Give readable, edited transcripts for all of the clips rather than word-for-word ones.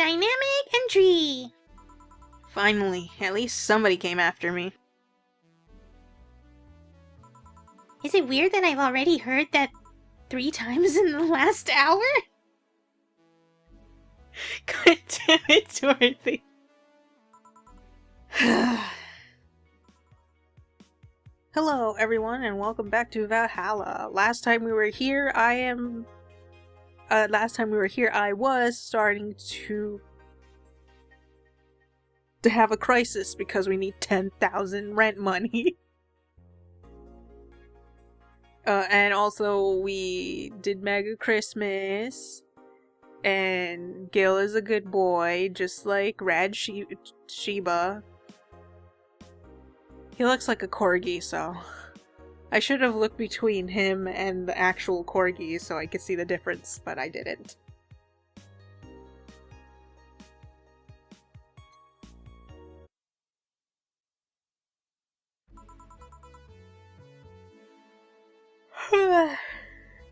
Dynamic entry! Finally, at least somebody came after me. Is it weird that I've already heard that 3 times in the last hour? God damn it, Dorothy. Hello, everyone, and welcome back to Valhalla. Last time we were here, I was starting to have a crisis because we need 10,000 rent money. And also, we did Mega Christmas, and Gil is a good boy, just like Sheba. He looks like a corgi, so I should have looked between him and the actual corgi so I could see the difference, but I didn't.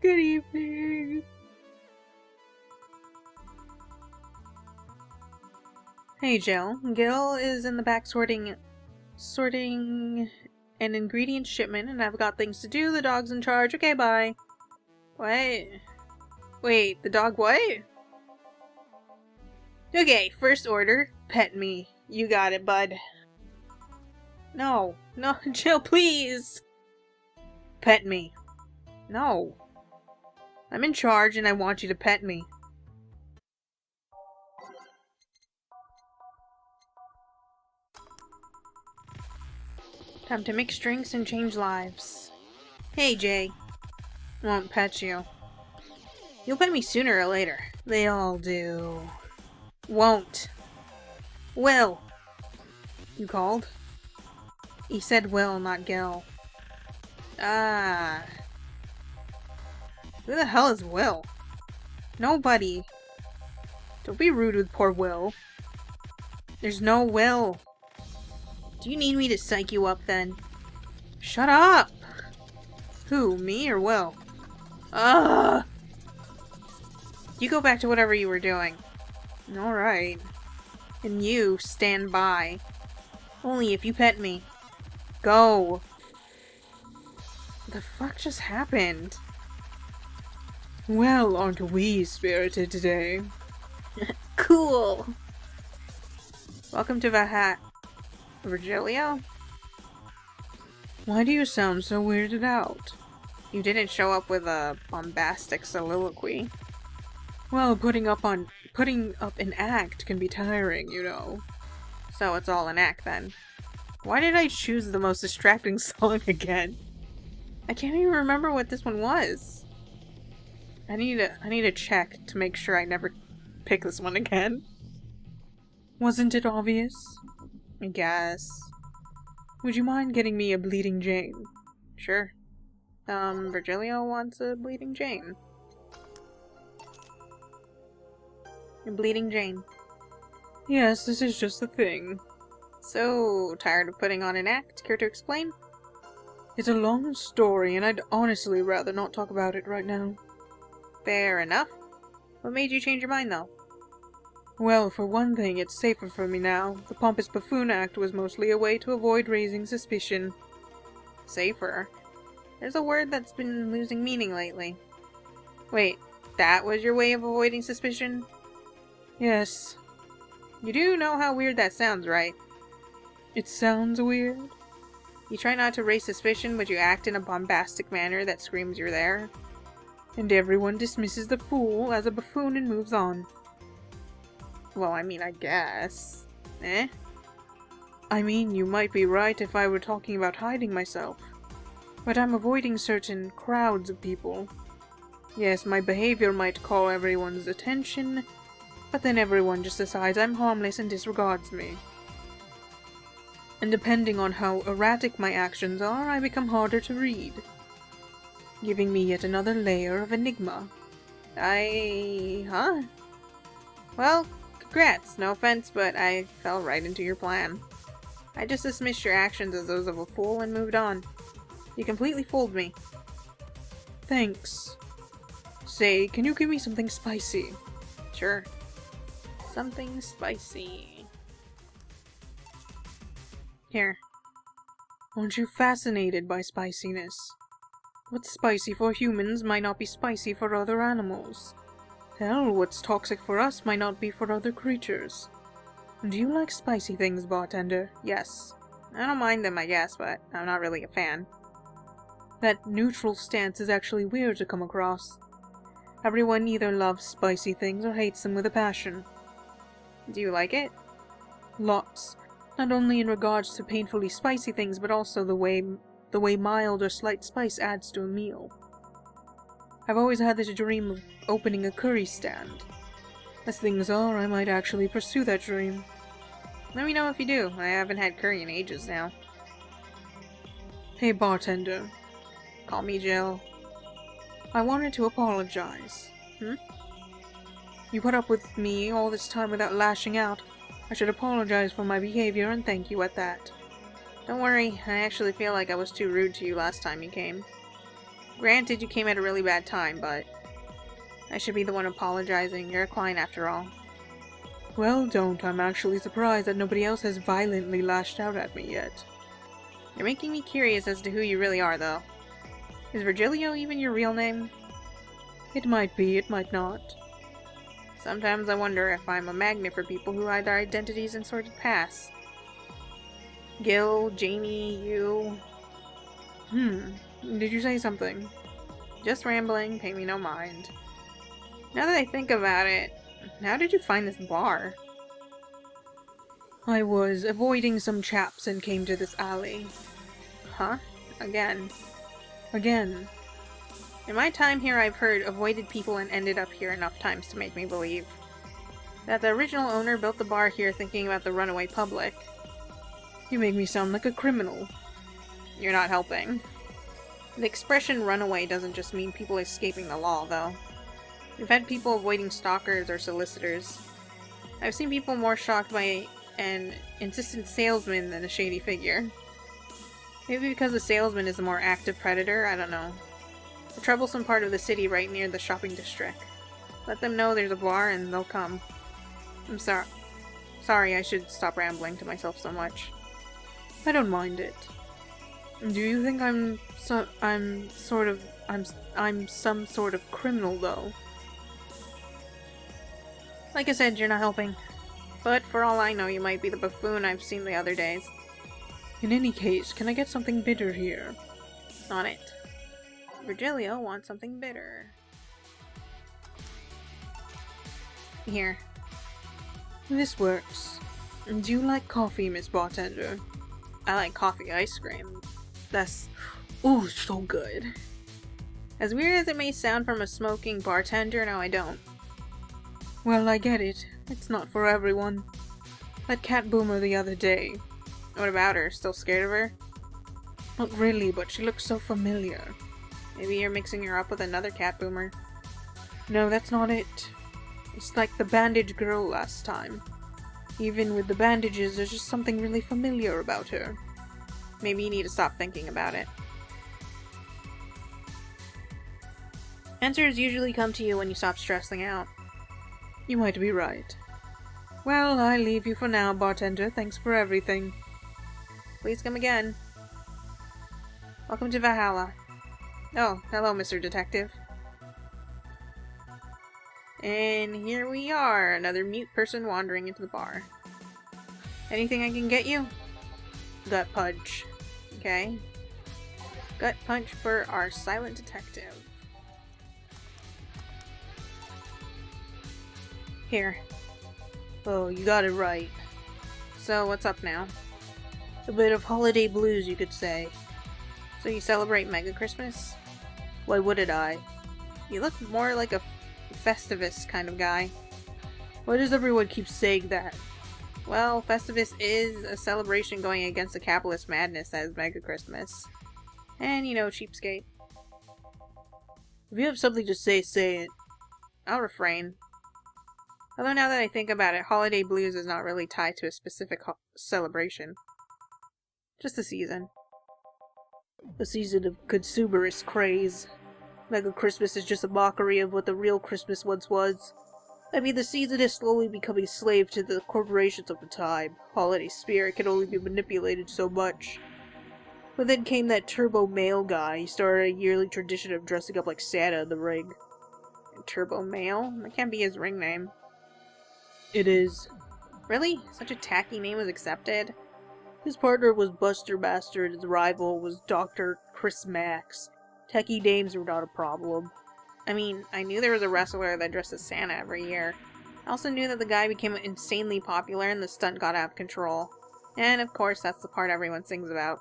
Good evening. Hey, Jill. Gil is in the back sorting an ingredient shipment, and I've got things to do. The dog's in charge. Okay, bye. What? Wait, the dog what? Okay, first order. Pet me. You got it, bud. No, Jill, please. Pet me. No. I'm in charge and I want you to pet me. Time to mix drinks and change lives. Hey, Jay. Won't pet you. You'll pet me sooner or later. They all do. Won't. Will. You called? He said Will, not Gil. Ah. Who the hell is Will? Nobody. Don't be rude with poor Will. There's no Will. Do you need me to psych you up then? Shut up! Who, me or Will? Ugh! You go back to whatever you were doing. Alright. And you, stand by. Only if you pet me. Go! What the fuck just happened? Well, aren't we spirited today? Cool! Welcome to Virgilio? Why do you sound so weirded out? You didn't show up with a bombastic soliloquy. Well, putting up an act can be tiring, you know. So it's all an act then. Why did I choose the most distracting song again? I can't even remember what this one was. I need to check to make sure I never pick this one again. Wasn't it obvious? I guess. Would you mind getting me a Bleeding Jane? Sure. Virgilio wants a Bleeding Jane. A Bleeding Jane. Yes, this is just the thing. So, tired of putting on an act? Care to explain? It's a long story, and I'd honestly rather not talk about it right now. Fair enough. What made you change your mind, though? Well, for one thing, it's safer for me now. The Pompous Buffoon Act was mostly a way to avoid raising suspicion. Safer? There's a word that's been losing meaning lately. Wait, that was your way of avoiding suspicion? Yes. You do know how weird that sounds, right? It sounds weird? You try not to raise suspicion, but you act in a bombastic manner that screams you're there. And everyone dismisses the fool as a buffoon and moves on. Well, I mean, I guess. Eh? I mean, you might be right if I were talking about hiding myself. But I'm avoiding certain crowds of people. Yes, my behavior might call everyone's attention, but then everyone just decides I'm harmless and disregards me. And depending on how erratic my actions are, I become harder to read, giving me yet another layer of enigma. Huh? Well, congrats, no offense, but I fell right into your plan. I just dismissed your actions as those of a fool and moved on. You completely fooled me. Thanks. Say, can you give me something spicy? Sure. something spicy. Here. Aren't you fascinated by spiciness? What's spicy for humans might not be spicy for other animals. Hell, what's toxic for us might not be for other creatures. Do you like spicy things, bartender? Yes. I don't mind them, I guess, but I'm not really a fan. That neutral stance is actually weird to come across. Everyone either loves spicy things or hates them with a passion. Do you like it? Lots. Not only in regards to painfully spicy things, but also the way mild or slight spice adds to a meal. I've always had this dream of opening a curry stand. As things are, I might actually pursue that dream. Let me know if you do. I haven't had curry in ages now. Hey bartender. Call me Jill. I wanted to apologize. You put up with me all this time without lashing out. I should apologize for my behavior and thank you at that. Don't worry, I actually feel like I was too rude to you last time you came. Granted, you came at a really bad time, but I should be the one apologizing. You're a client after all. Well, don't. I'm actually surprised that nobody else has violently lashed out at me yet. You're making me curious as to who you really are, though. Is Virgilio even your real name? It might be, it might not. Sometimes I wonder if I'm a magnet for people who hide their identities in sordid pasts. Gil, Jamie, you... Did you say something? Just rambling, pay me no mind. Now that I think about it, how did you find this bar? I was avoiding some chaps and came to this alley. Huh? Again. Again. In my time here, I've heard avoided people and ended up here enough times to make me believe that the original owner built the bar here thinking about the runaway public. You make me sound like a criminal. You're not helping. The expression runaway doesn't just mean people escaping the law, though. We've had people avoiding stalkers or solicitors. I've seen people more shocked by an insistent salesman than a shady figure. Maybe because the salesman is a more active predator, I don't know. A troublesome part of the city right near the shopping district. Let them know there's a bar and they'll come. I'm sorry, I should stop rambling to myself so much. I don't mind it. Do you think I'm some sort of criminal, though? Like I said, you're not helping. But for all I know, you might be the buffoon I've seen the other days. In any case, can I get something bitter here? On it. Virgilio wants something bitter. Here. This works. Do you like coffee, Miss Bartender? I like coffee ice cream. That's... ooh, so good. As weird as it may sound from a smoking bartender, no I don't. Well, I get it. It's not for everyone. That cat boomer the other day. What about her? Still scared of her? Not really, but she looks so familiar. Maybe you're mixing her up with another cat boomer. No, that's not it. It's like the bandage girl last time. Even with the bandages, there's just something really familiar about her. Maybe you need to stop thinking about it. Answers usually come to you when you stop stressing out. You might be right. Well, I leave you for now, bartender. Thanks for everything. Please come again. Welcome to Valhalla. Oh, hello, Mr. Detective. And here we are, another mute person wandering into the bar. Anything I can get you? Gut punch. Okay. Gut punch for our silent detective. Here. Oh, you got it right. So, what's up now? A bit of holiday blues, you could say. So you celebrate Mega Christmas? Why wouldn't I? You look more like a Festivus kind of guy. Why does everyone keep saying that? Well, Festivus is a celebration going against the capitalist madness that is Mega Christmas. And, you know, cheapskate. If you have something to say, say it. I'll refrain. Although now that I think about it, holiday blues is not really tied to a specific celebration. Just a season. A season of consumerist craze. Mega Christmas is just a mockery of what the real Christmas once was. I mean, the season is slowly becoming slave to the corporations of the time. Holiday spirit can only be manipulated so much. But then came that turbo male guy. He started a yearly tradition of dressing up like Santa in the ring. And turbo male? That can't be his ring name. It is. Really? Such a tacky name was accepted? His partner was Buster Master and his rival was Dr. Chris Max. Techie names were not a problem. I mean, I knew there was a wrestler that dressed as Santa every year. I also knew that the guy became insanely popular and the stunt got out of control. And of course, that's the part everyone sings about.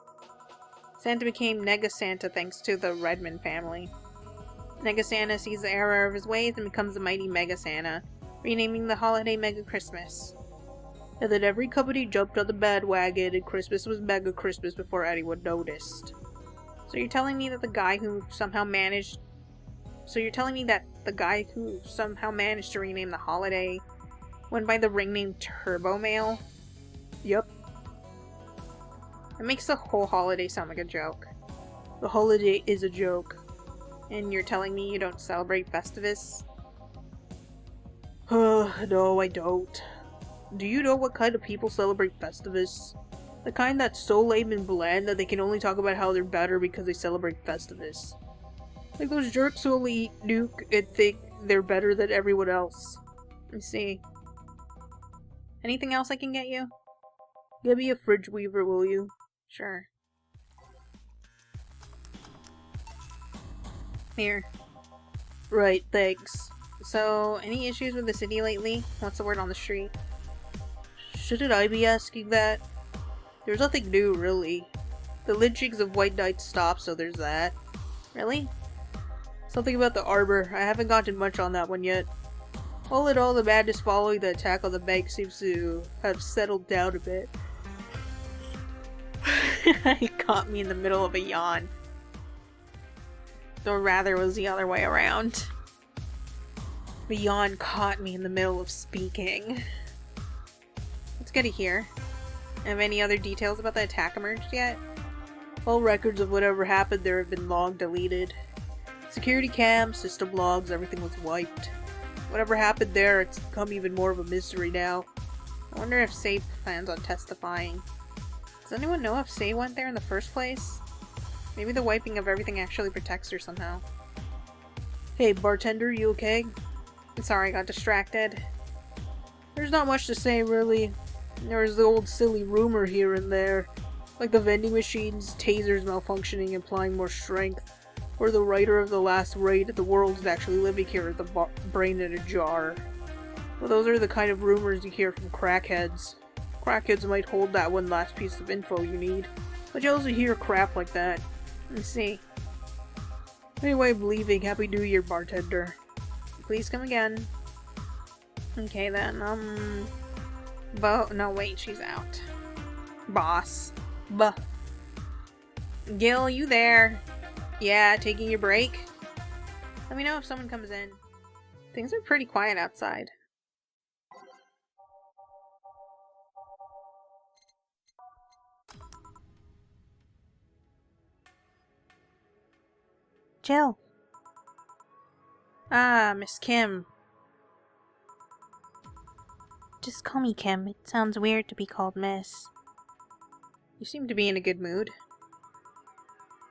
Santa became Nega Santa thanks to the Redmond family. Nega Santa sees the error of his ways and becomes the mighty Mega Santa, renaming the holiday Mega Christmas. And then every company jumped on the bandwagon and Christmas was Mega Christmas before anyone noticed. So you're telling me that the guy who somehow managed to rename the holiday went by the ring name Turbo Male? Yep. It makes the whole holiday sound like a joke. The holiday is a joke. And you're telling me you don't celebrate Festivus? No, I don't. Do you know what kind of people celebrate Festivus? The kind that's so lame and bland that they can only talk about how they're better because they celebrate Festivus. Like those jerks who only eat Nuke and think they're better than everyone else. Let me see. Anything else I can get you? Give me a fridge weaver, will you? Sure. Here. Right, thanks. So, any issues with the city lately? What's the word on the street? Shouldn't I be asking that? There's nothing new, really. The lynchings of White Knights stopped, so there's that. Really? Something about the Arbor. I haven't gotten much on that one yet. All in all, the madness following the attack on the bank seems to have settled down a bit. He caught me in the middle of a yawn. Or rather, it was the other way around. The yawn caught me in the middle of speaking. It's good to hear. Have any other details about the attack emerged yet? All records of whatever happened there have been long deleted. Security cams, system logs, everything was wiped. Whatever happened there, it's become even more of a mystery now. I wonder if Say plans on testifying. Does anyone know if Say went there in the first place? Maybe the wiping of everything actually protects her somehow. Hey, bartender, you okay? Sorry, I got distracted. There's not much to say, really. There's the old silly rumor here and there. Like the vending machines, tasers malfunctioning, implying more strength. Or the writer of the last raid the world is actually living here with the brain in a jar. Well, those are the kind of rumors you hear from crackheads. Crackheads might hold that one last piece of info you need. But you also hear crap like that. Let me see. Anyway, I'm leaving. Happy New Year, bartender. Please come again. Okay then, no wait, she's out. Boss. Gil, you there? Yeah, taking your break? Let me know if someone comes in. Things are pretty quiet outside. Jill. Ah, Miss Kim. Just call me Kim. It sounds weird to be called Miss. You seem to be in a good mood.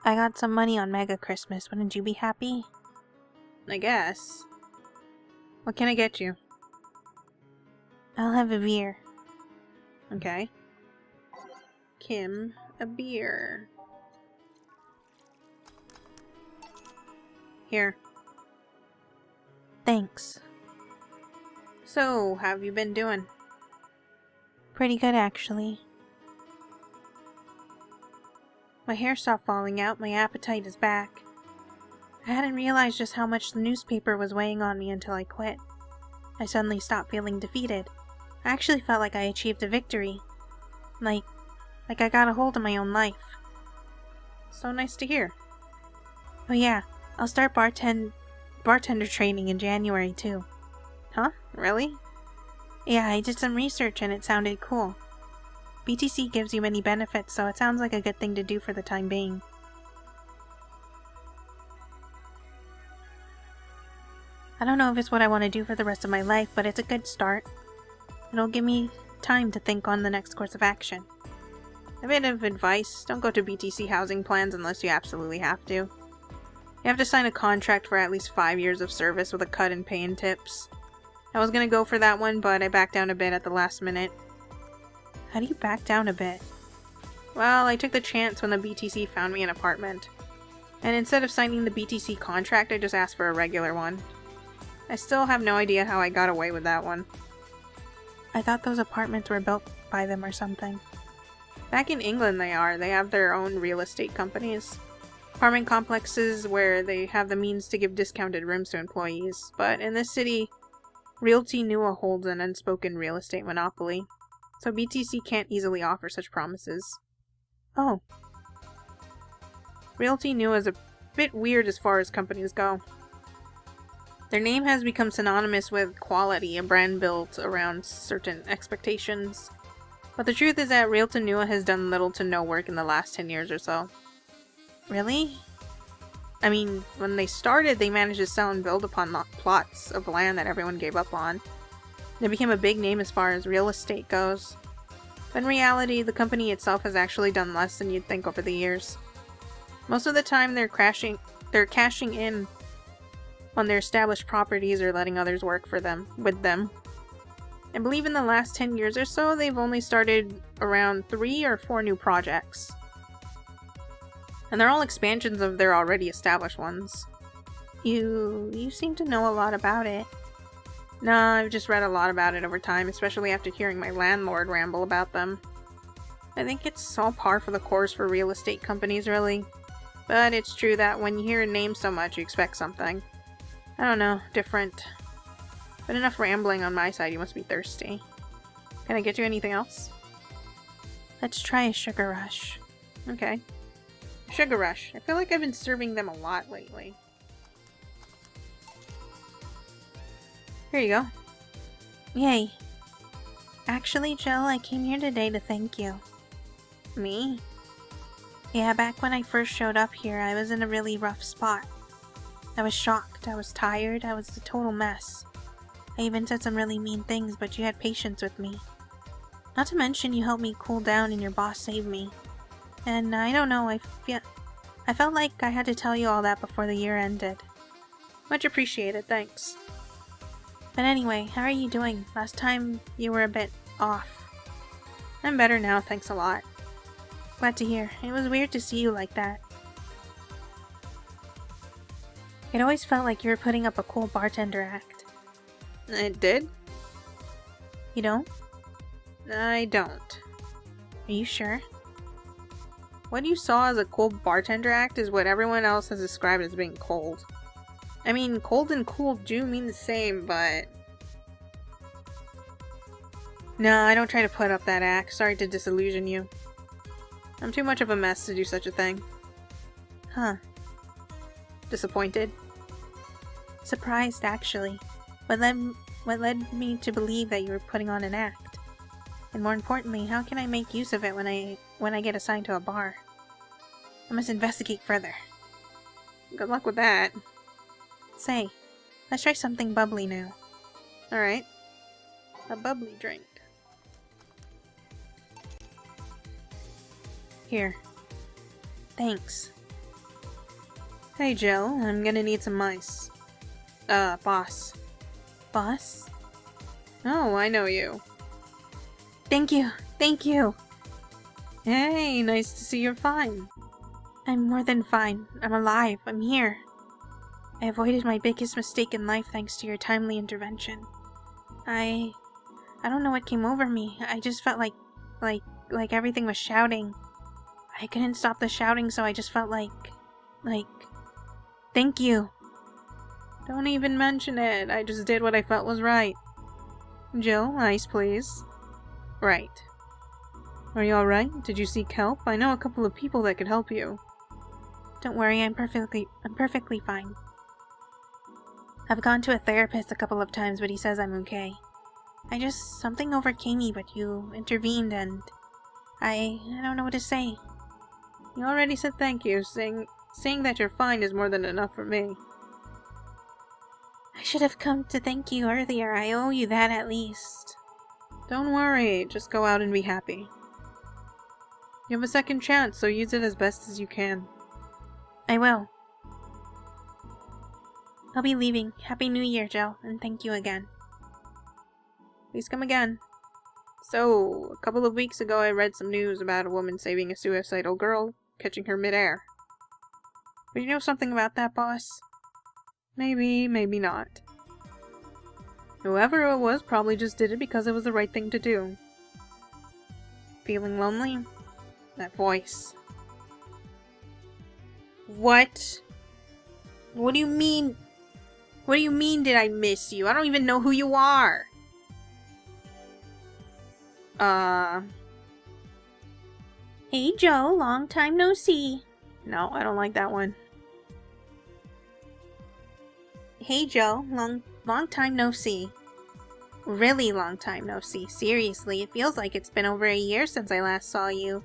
I got some money on Mega Christmas. Wouldn't you be happy? I guess. What can I get you? I'll have a beer. Okay. Kim, a beer. Here. Thanks. So, how have you been doing? Pretty good, actually. My hair stopped falling out, my appetite is back. I hadn't realized just how much the newspaper was weighing on me until I quit. I suddenly stopped feeling defeated. I actually felt like I achieved a victory. Like I got a hold of my own life. So nice to hear. Oh yeah, I'll start bartender training in January too. Huh? Really? Yeah, I did some research and it sounded cool. BTC gives you many benefits, so it sounds like a good thing to do for the time being. I don't know if it's what I want to do for the rest of my life, but it's a good start. It'll give me time to think on the next course of action. A bit of advice, don't go to BTC housing plans unless you absolutely have to. You have to sign a contract for at least 5 years of service with a cut in pay and tips. I was gonna go for that one, but I backed down a bit at the last minute. How do you back down a bit? Well, I took the chance when the BTC found me an apartment. And instead of signing the BTC contract, I just asked for a regular one. I still have no idea how I got away with that one. I thought those apartments were built by them or something. Back in England they are. They have their own real estate companies. Apartment complexes where they have the means to give discounted rooms to employees. But in this city, Realty Nua holds an unspoken real estate monopoly. So BTC can't easily offer such promises. Oh. Realty Nua is a bit weird as far as companies go. Their name has become synonymous with quality, a brand built around certain expectations. But the truth is that Realty Nua has done little to no work in the last 10 years or so. Really? I mean, when they started, they managed to sell and build upon plots of land that everyone gave up on. They became a big name as far as real estate goes. But in reality, the company itself has actually done less than you'd think over the years. Most of the time, they're cashing in on their established properties or letting others work for them, with them. I believe in the last 10 years or so, they've only started around 3 or 4 new projects. And they're all expansions of their already established ones. You seem to know a lot about it. Nah, I've just read a lot about it over time, especially after hearing my landlord ramble about them. I think it's all par for the course for real estate companies, really. But it's true that when you hear a name so much, you expect something. I don't know, different. But enough rambling on my side, you must be thirsty. Can I get you anything else? Let's try a sugar rush. Okay. Sugar rush. I feel like I've been serving them a lot lately. Here you go. Yay. Actually, Jill, I came here today to thank you. Me? Yeah, back when I first showed up here, I was in a really rough spot. I was shocked, I was tired, I was a total mess. I even said some really mean things, but you had patience with me. Not to mention you helped me cool down and your boss saved me. And I don't know, I felt like I had to tell you all that before the year ended. Much appreciated, thanks. But anyway, how are you doing? Last time you were a bit off. I'm better now, thanks a lot. Glad to hear. It was weird to see you like that. It always felt like you were putting up a cool bartender act. It did? You don't? I don't. Are you sure? What you saw as a cool bartender act is what everyone else has described as being cold. I mean, cold and cool do mean the same, but... No, I don't try to put up that act. Sorry to disillusion you. I'm too much of a mess to do such a thing. Huh. Disappointed? Surprised, actually. What led me to believe that you were putting on an act? And more importantly, how can I make use of it when I get assigned to a bar? I must investigate further. Good luck with that. Say, let's try something bubbly now. Alright. A bubbly drink. Here. Thanks. Hey Jill, I'm gonna need some mice. Boss. Boss? Oh, I know you. Thank you. Thank you. Hey, nice to see you're fine. I'm more than fine. I'm alive. I'm here. I avoided my biggest mistake in life thanks to your timely intervention. I don't know what came over me. I just felt like everything was shouting. I couldn't stop the shouting, so I just felt like, thank you. Don't even mention it. I just did what I felt was right. Jill, ice please. Right. Are you alright? Did you seek help? I know a couple of people that could help you. Don't worry, I'm perfectly fine. I've gone to a therapist a couple of times, but he says I'm okay. Something overcame me, but you intervened and I don't know what to say. You already said thank you. Saying that you're fine is more than enough for me. should have come to thank you earlier. I owe you that at least. Don't worry, just go out and be happy. You have a second chance, so use it as best as you can. I will. I'll be leaving. Happy New Year, Joe, and thank you again. Please come again. So, a couple of weeks ago I read some news about a woman saving a suicidal girl, catching her midair. Would you know something about that, boss? Maybe, maybe not. Whoever it was probably just did it because it was the right thing to do. Feeling lonely? That voice. What? What do you mean? What do you mean did I miss you? I don't even know who you are. Hey Joe, long time no see. No, I don't like that one. Hey Joe, long time no see. Really long time no see. Seriously, it feels like it's been over a year since I last saw you.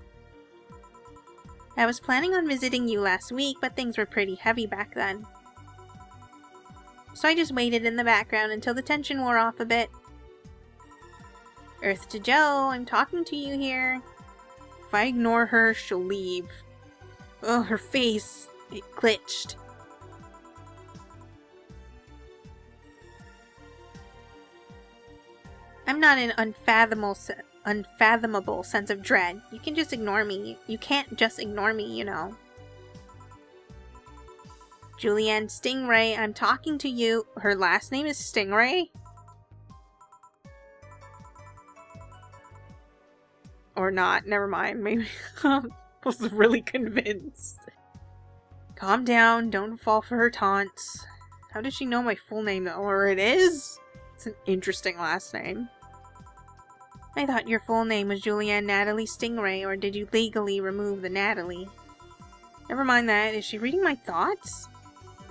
I was planning on visiting you last week, but things were pretty heavy back then. So I just waited in the background until the tension wore off a bit. Earth to Joe, I'm talking to you here. If I ignore her, she'll leave. Ugh, her face. It glitched. I'm not an unfathomable sense of dread. You can just ignore me. You can't just ignore me, you know. Julianne Stingray, I'm talking to you. Her last name is Stingray? Or not. Never mind. Maybe I was really convinced. Calm down. Don't fall for her taunts. How does she know my full name though? Or it is? It's an interesting last name. I thought your full name was Julianne Natalie Stingray, or did you legally remove the Natalie? Never mind that. Is she reading my thoughts?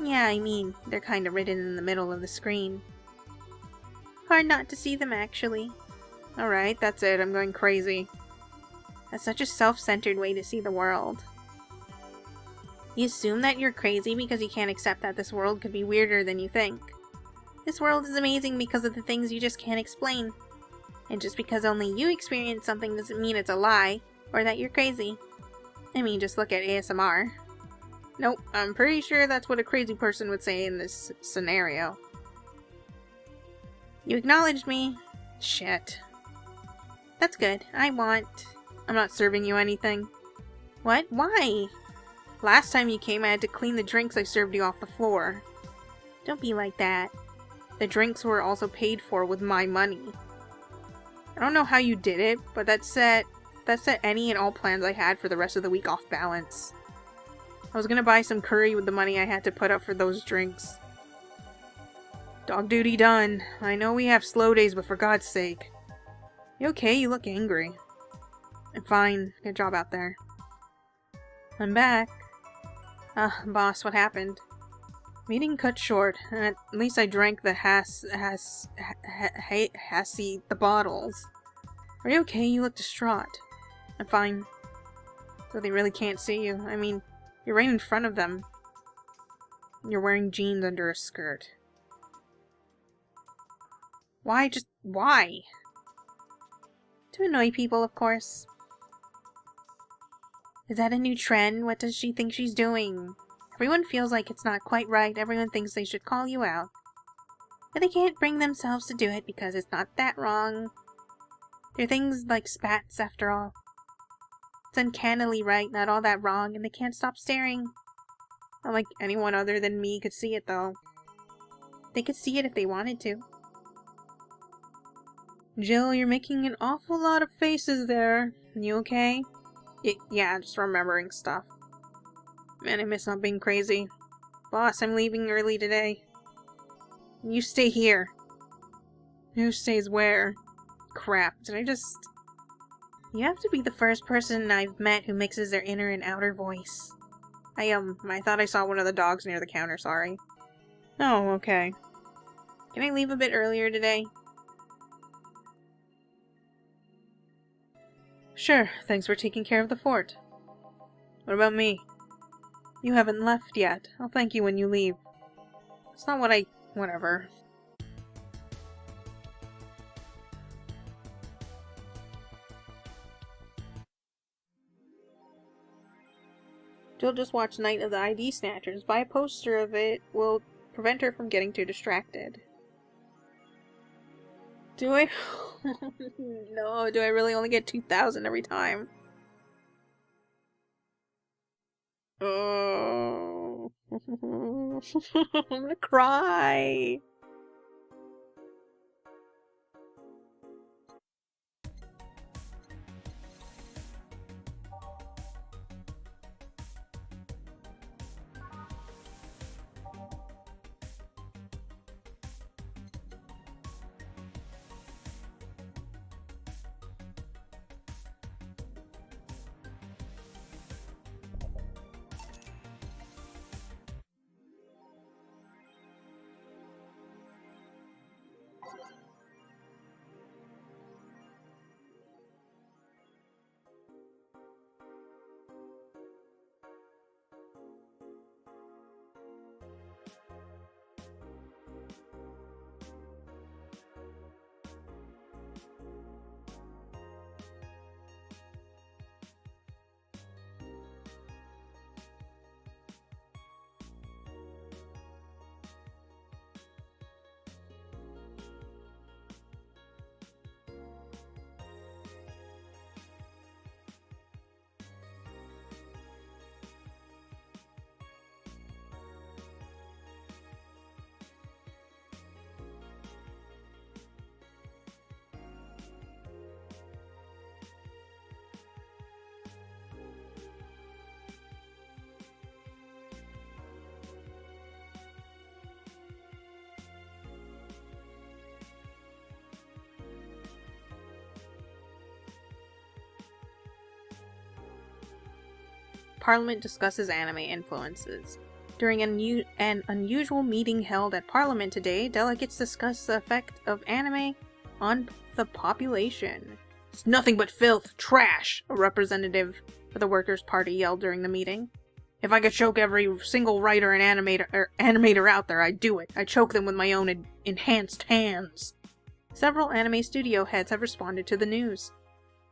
Yeah, I mean, they're kinda written in the middle of the screen. Hard not to see them, actually. Alright, that's it. I'm going crazy. That's such a self-centered way to see the world. You assume that you're crazy because you can't accept that this world could be weirder than you think. This world is amazing because of the things you just can't explain. And just because only you experience something doesn't mean it's a lie, or that you're crazy. I mean, just look at ASMR. Nope, I'm pretty sure that's what a crazy person would say in this scenario. You acknowledged me. Shit. That's good. I'm not serving you anything. What? Why? Last time you came, I had to clean the drinks I served you off the floor. Don't be like that. The drinks were also paid for with my money. I don't know how you did it, but that set any and all plans I had for the rest of the week off balance. I was gonna buy some curry with the money I had to put up for those drinks. Dog duty done. I know we have slow days, but for God's sake. You okay? You look angry. I'm fine. Good job out there. I'm back. Boss, what happened? Meeting cut short. At least I drank the the bottles. Are you okay? You look distraught. I'm fine. So they really can't see you. I mean, you're right in front of them. You're wearing jeans under a skirt. Why? Just why? To annoy people, of course. Is that a new trend? What does she think she's doing? Everyone feels like it's not quite right. Everyone thinks they should call you out. But they can't bring themselves to do it because it's not that wrong. They're things like spats, after all. It's uncannily right, not all that wrong, and they can't stop staring. Not like anyone other than me could see it, though. They could see it if they wanted to. Jill, you're making an awful lot of faces there. You okay? Yeah, just remembering stuff. Man, I miss not being crazy. Boss, I'm leaving early today. You stay here. Who stays where? Crap, did I just... You have to be the first person I've met who mixes their inner and outer voice. I thought I saw one of the dogs near the counter, sorry. Oh, okay. Can I leave a bit earlier today? Sure, thanks for taking care of the fort. What about me? You haven't left yet. I'll thank you when you leave. It's not what whatever. Jill just watched Night of the ID Snatchers. Buy a poster of it will prevent her from getting too distracted. Do I? No, do I really only get 2,000 every time? Oh. I'm gonna cry. Parliament discusses anime influences. During an unusual meeting held at Parliament today, delegates discussed the effect of anime on the population. It's nothing but filth, trash, a representative for the Workers' Party yelled during the meeting. If I could choke every single writer and animator out there, I'd do it. I'd choke them with my own enhanced hands. Several anime studio heads have responded to the news.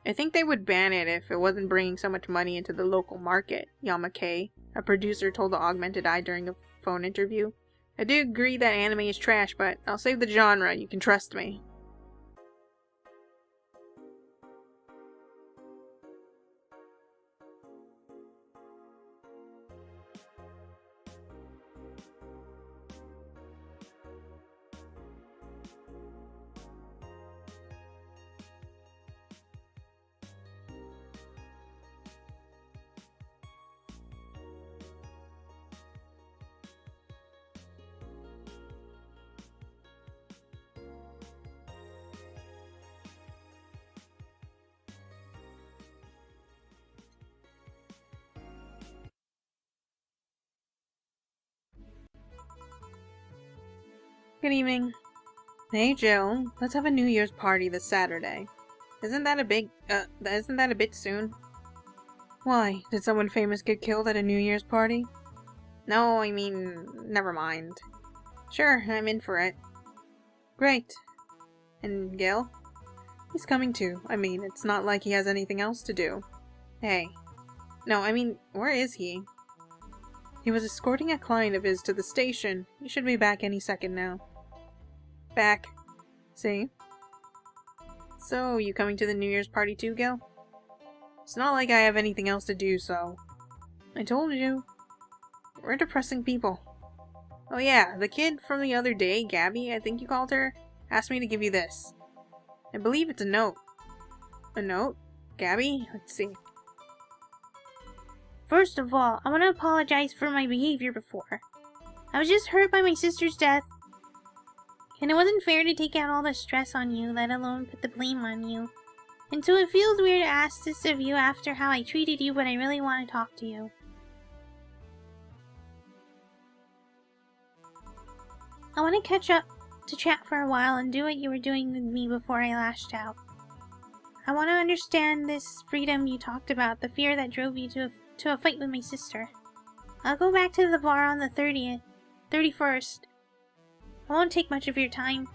I think they would ban it if it wasn't bringing so much money into the local market, Yamake, a producer, told the Augmented Eye during a phone interview. I do agree that anime is trash, but I'll save the genre, you can trust me. Good evening. Hey Jill, let's have a New Year's party this Saturday. Isn't that a bit soon? Why? Did someone famous get killed at a New Year's party? No, I mean, never mind. Sure, I'm in for it. Great. And Gil? He's coming too. I mean, it's not like he has anything else to do. Hey. No, I mean, where is he? He was escorting a client of his to the station. He should be back any second now. Back. See? So, you coming to the New Year's party too, Gil? It's not like I have anything else to do, so... I told you. We're depressing people. Oh yeah, the kid from the other day, Gabby, I think you called her, asked me to give you this. I believe it's a note. A note? Gabby? Let's see. First of all, I want to apologize for my behavior before. I was just hurt by my sister's death. And it wasn't fair to take out all the stress on you, let alone put the blame on you. And so it feels weird to ask this of you after how I treated you, but I really want to talk to you. I want to catch up to chat for a while and do what you were doing with me before I lashed out. I want to understand this freedom you talked about, the fear that drove you to a fight with my sister. I'll go back to the bar on the 31st. I won't take much of your time.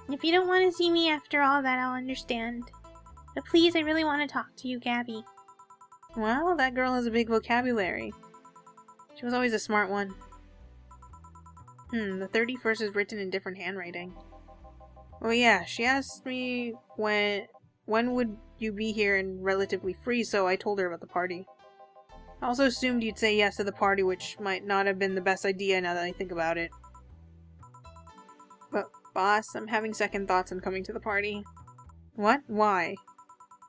If you don't want to see me after all that, I'll understand. But please, I really want to talk to you, Gabby. Well, that girl has a big vocabulary. She was always a smart one. The 31st is written in different handwriting. Oh yeah, she asked me when would you be here and relatively free, so I told her about the party. I also assumed you'd say yes to the party, which might not have been the best idea now that I think about it. But, boss, I'm having second thoughts on coming to the party. What? Why?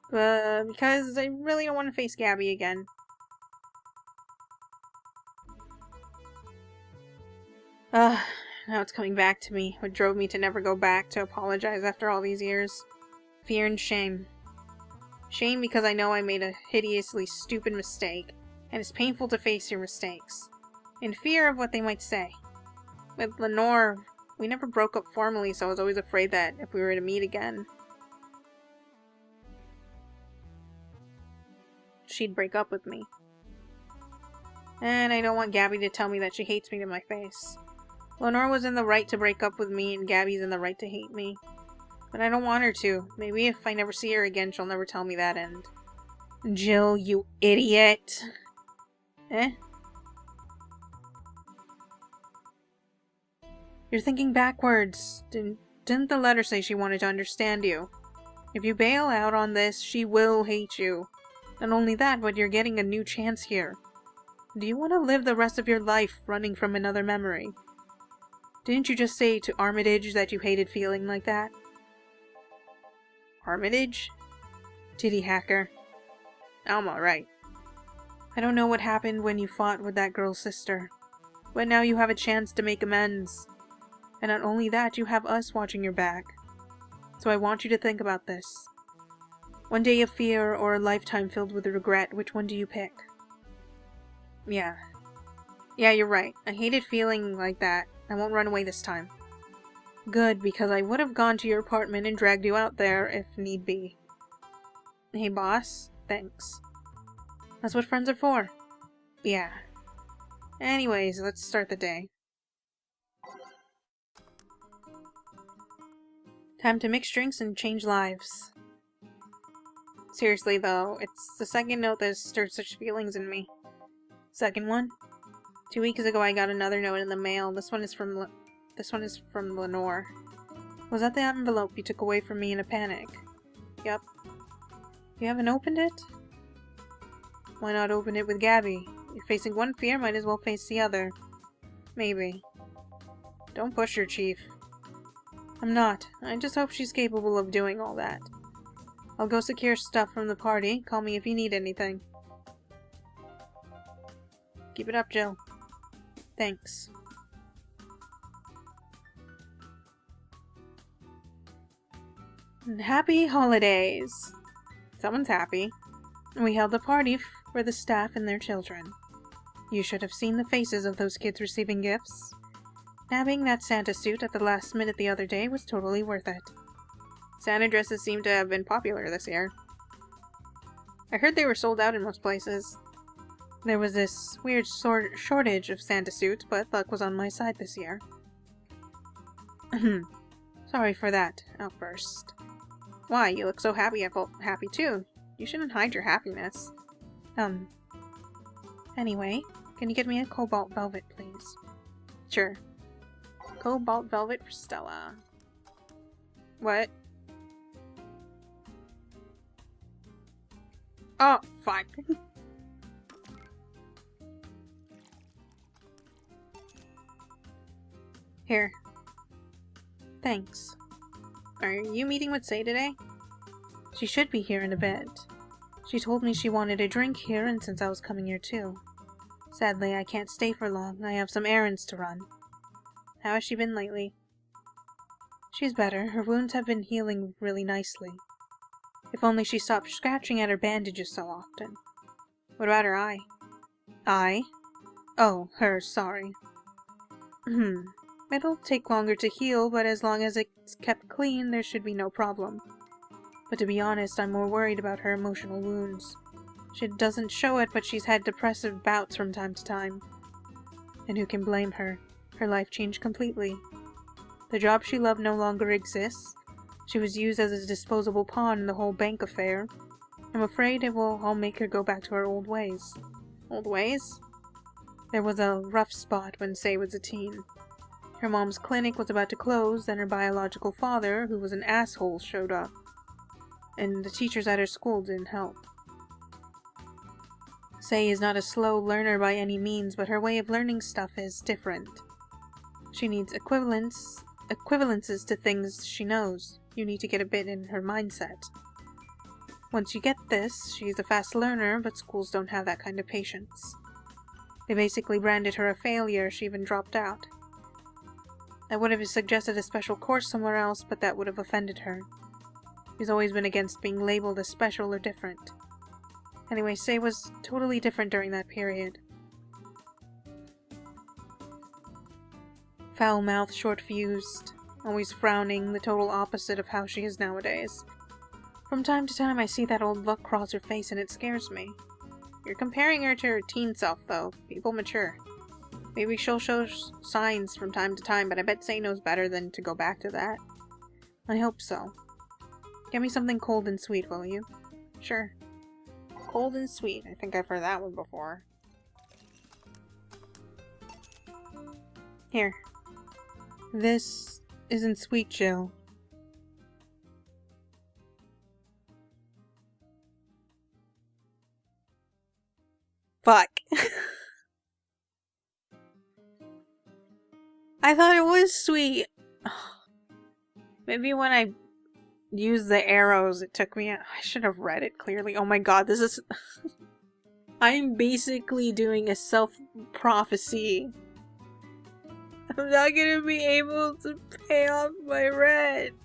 Because I really don't want to face Gabby again. Now it's coming back to me. What drove me to never go back to apologize after all these years. Fear and shame. Shame because I know I made a hideously stupid mistake, and it's painful to face your mistakes. And fear of what they might say. With Lenore, we never broke up formally, so I was always afraid that if we were to meet again, she'd break up with me. And I don't want Gabby to tell me that she hates me to my face. Lenore was in the right to break up with me, and Gabby's in the right to hate me. But I don't want her to. Maybe if I never see her again, she'll never tell me that, and... Jill, you idiot! Eh? You're thinking backwards. Didn't the letter say she wanted to understand you? If you bail out on this, she will hate you. Not only that, but you're getting a new chance here. Do you want to live the rest of your life running from another memory? Didn't you just say to Armitage that you hated feeling like that? Armitage? Titty hacker. Alma, right. I don't know what happened when you fought with that girl's sister, but now you have a chance to make amends. And not only that, you have us watching your back. So I want you to think about this. One day of fear or a lifetime filled with regret, which one do you pick? Yeah, you're right. I hated feeling like that. I won't run away this time. Good, because I would have gone to your apartment and dragged you out there if need be. Hey, boss. Thanks. That's what friends are for. Yeah. Anyways, let's start the day. Time to mix drinks and change lives. Seriously though, it's the second note that has stirred such feelings in me. Second one? 2 weeks ago I got another note in the mail. This one is from Lenore. Was that the envelope you took away from me in a panic? Yep. You haven't opened it? Why not open it with Gabby? You're facing one fear, might as well face the other. Maybe. Don't push her, Chief. I'm not. I just hope she's capable of doing all that. I'll go secure stuff from the party. Call me if you need anything. Keep it up, Jill. Thanks. And happy holidays! Someone's happy. We held a party for the staff and their children. You should have seen the faces of those kids receiving gifts. Nabbing that Santa suit at the last minute the other day was totally worth it. Santa dresses seem to have been popular this year. I heard they were sold out in most places. There was this weird shortage of Santa suits, but luck was on my side this year. Sorry for that outburst. Why, you look so happy. I felt happy too. You shouldn't hide your happiness. Anyway, can you get me a cobalt velvet, please? Sure. Cobalt velvet for Stella. What? Oh, fuck. Here. Thanks. Are you meeting with Say today? She should be here in a bit. She told me she wanted a drink here, and since I was coming here too. Sadly, I can't stay for long. I have some errands to run. How has she been lately? She's better. Her wounds have been healing really nicely. If only she stopped scratching at her bandages so often. What about her eye? Eye? Oh, her, sorry. It'll take longer to heal, but as long as it's kept clean, there should be no problem. But to be honest, I'm more worried about her emotional wounds. She doesn't show it, but she's had depressive bouts from time to time. And who can blame her? Her life changed completely. The job she loved no longer exists. She was used as a disposable pawn in the whole bank affair. I'm afraid it will all make her go back to her old ways. Old ways? There was a rough spot when Sei was a teen. Her mom's clinic was about to close, then her biological father, who was an asshole, showed up. And the teachers at her school didn't help. Sei is not a slow learner by any means, but her way of learning stuff is different. She needs equivalences to things she knows. You need to get a bit in her mindset. Once you get this, she's a fast learner, but schools don't have that kind of patience. They basically branded her a failure. She even dropped out. I would have suggested a special course somewhere else, but that would have offended her. She's always been against being labeled as special or different. Anyway, Sei was totally different during that period. Foul-mouthed, short-fused, always frowning, the total opposite of how she is nowadays. From time to time I see that old look cross her face and it scares me. You're comparing her to her teen self, though. People mature. Maybe she'll show signs from time to time, but I bet Sei knows better than to go back to that. I hope so. Get me something cold and sweet, will you? Sure. Cold and sweet. I think I've heard that one before. Here. This isn't sweet, Jill. Fuck. I thought it was sweet. Maybe when I used the arrows, it took me... I should have read it clearly. Oh my god, this is... I'm basically doing a self-prophecy. I'm not gonna be able to pay off my rent.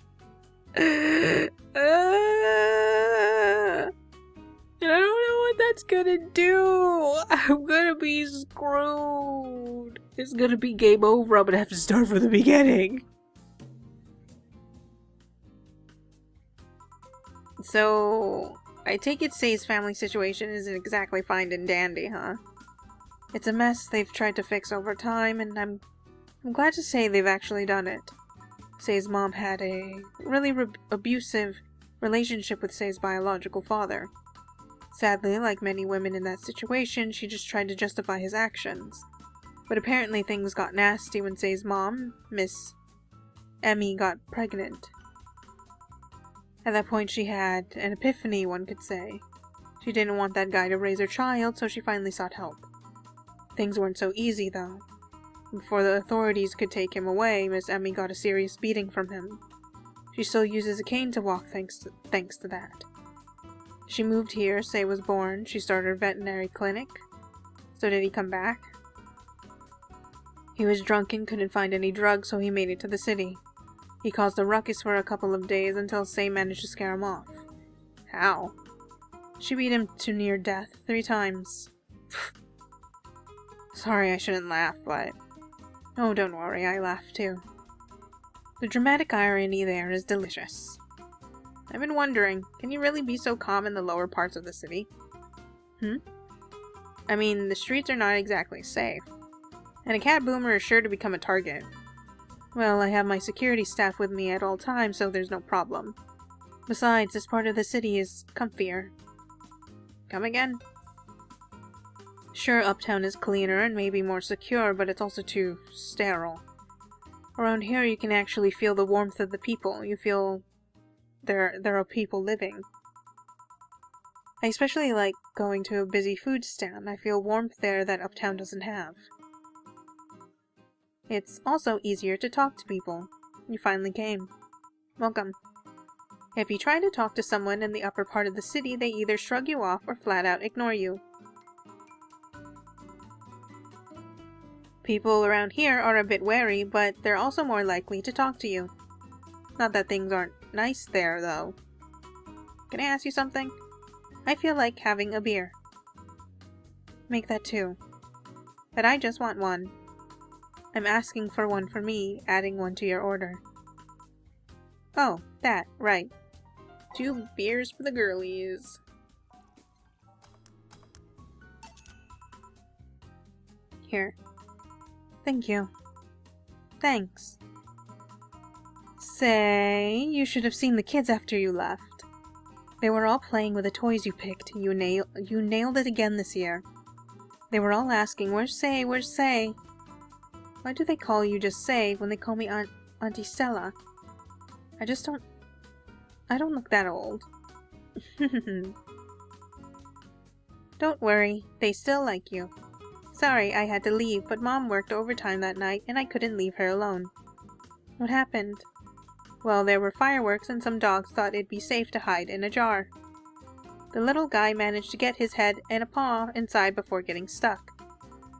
And I don't know what that's gonna do. I'm gonna be screwed. It's gonna be game over. I'm gonna have to start from the beginning. So, I take it Sei's family situation isn't exactly fine and dandy, huh? It's a mess they've tried to fix over time, and I'm glad to say they've actually done it. Sei's mom had a really abusive relationship with Sei's biological father. Sadly, like many women in that situation, she just tried to justify his actions. But apparently things got nasty when Sei's mom, Miss Emmy, got pregnant. At that point she had an epiphany, one could say. She didn't want that guy to raise her child, so she finally sought help. Things weren't so easy, though. Before the authorities could take him away, Miss Emmy got a serious beating from him. She still uses a cane to walk thanks to that. She moved here, Sei was born, she started a veterinary clinic. So did he come back? He was drunk and couldn't find any drugs, so he made it to the city. He caused a ruckus for a couple of days until Sei managed to scare him off. How? She beat him to near death 3 times. Sorry, I shouldn't laugh, but... Oh, don't worry, I laugh too. The dramatic irony there is delicious. I've been wondering, can you really be so calm in the lower parts of the city? I mean, the streets are not exactly safe. And a cat boomer is sure to become a target. Well, I have my security staff with me at all times, so there's no problem. Besides, this part of the city is comfier. Come again? Sure, Uptown is cleaner and maybe more secure, but it's also too sterile. Around here you can actually feel the warmth of the people. You feel there are people living. I especially like going to a busy food stand. I feel warmth there that Uptown doesn't have. It's also easier to talk to people. You finally came. Welcome. If you try to talk to someone in the upper part of the city, they either shrug you off or flat out ignore you. People around here are a bit wary, but they're also more likely to talk to you. Not that things aren't nice there, though. Can I ask you something? I feel like having a beer. Make that 2. But I just want one. I'm asking for one for me, adding one to your order. Oh, that, right. 2 beers for the girlies. Here. Thank you. Thanks. Say, you should have seen the kids after you left. They were all playing with the toys you picked. You nailed it again this year. They were all asking, "Where's Say? Where's Say?" Why do they call you just Say when they call me Auntie Stella? I don't look that old. Don't worry, they still like you. Sorry I had to leave, but Mom worked overtime that night and I couldn't leave her alone. What happened? Well, there were fireworks and some dogs thought it'd be safe to hide in a jar. The little guy managed to get his head and a paw inside before getting stuck.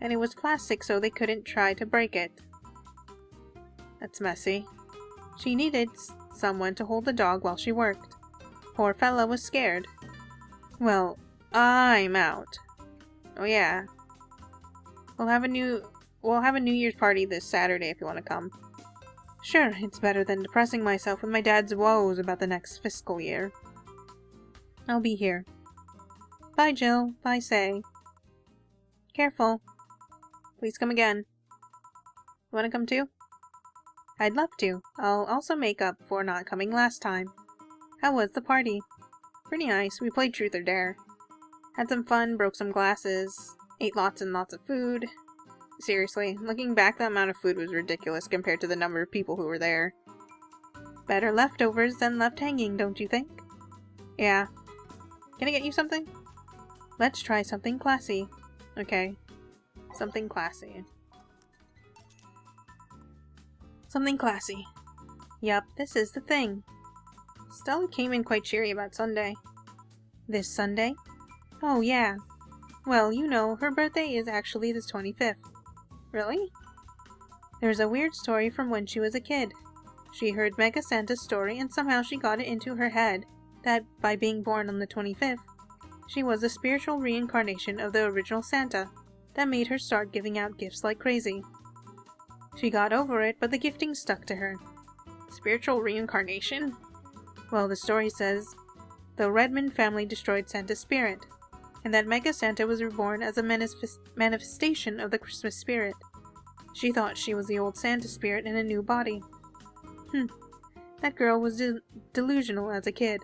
And it was plastic so they couldn't try to break it. That's messy. She needed someone to hold the dog while she worked. Poor fella was scared. Well, I'm out. Oh yeah. We'll have a New Year's party this Saturday if you want to come. Sure, it's better than depressing myself with my dad's woes about the next fiscal year. I'll be here. Bye, Jill. Bye, Say. Careful. Please come again. Want to come too? I'd love to. I'll also make up for not coming last time. How was the party? Pretty nice. We played Truth or Dare. Had some fun, broke some glasses, ate lots and lots of food. Seriously, looking back, the amount of food was ridiculous compared to the number of people who were there. Better leftovers than left hanging, don't you think? Yeah. Can I get you something? Let's try something classy. Okay. Something classy. Something classy. Yup, this is the thing. Stella came in quite cheery about Sunday. This Sunday? Oh, yeah. Well, you know, her birthday is actually the 25th. Really? There's a weird story from when she was a kid. She heard Mega Santa's story and somehow she got it into her head that by being born on the 25th, she was a spiritual reincarnation of the original Santa that made her start giving out gifts like crazy. She got over it, but the gifting stuck to her. Spiritual reincarnation? Well, the story says the Redmond family destroyed Santa's spirit, and that Mega Santa was reborn as a manifestation of the Christmas spirit. She thought she was the old Santa spirit in a new body. That girl was delusional as a kid.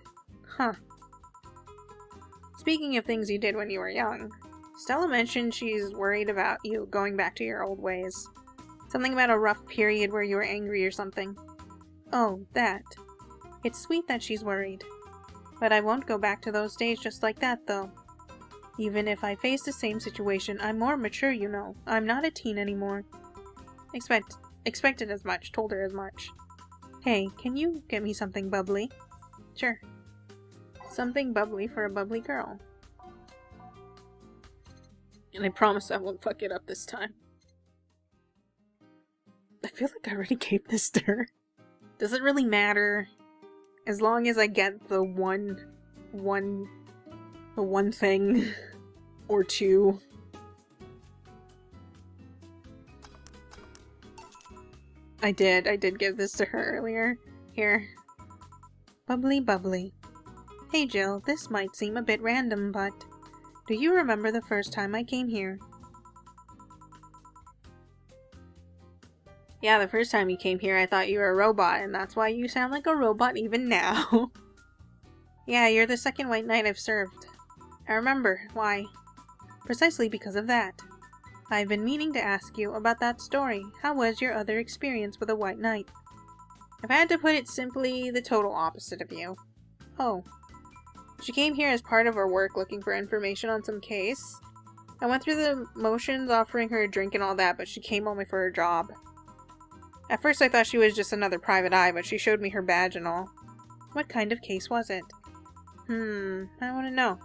Huh. Speaking of things you did when you were young, Stella mentioned she's worried about you going back to your old ways. Something about a rough period where you were angry or something. Oh, that. It's sweet that she's worried. But I won't go back to those days just like that, though. Even if I face the same situation, I'm more mature, you know. I'm not a teen anymore. Expected as much, told her as much. Hey, can you get me something bubbly? Sure. Something bubbly for a bubbly girl. And I promise I won't fuck it up this time. I feel like I already gave this to her. Does it really matter? As long as I get the one thing or two. I did give this to her earlier. Here. Bubbly bubbly. Hey Jill, this might seem a bit random, but do you remember the first time I came here? Yeah, the first time you came here I thought you were a robot, and that's why you sound like a robot even now. Yeah, you're the second white knight I've served. I remember. Why? Precisely because of that. I've been meaning to ask you about that story. How was your other experience with a white knight? If I had to put it simply, the total opposite of you. Oh. She came here as part of her work looking for information on some case. I went through the motions offering her a drink and all that, but she came only for her job. At first I thought she was just another private eye, but she showed me her badge and all. What kind of case was it? I want to know.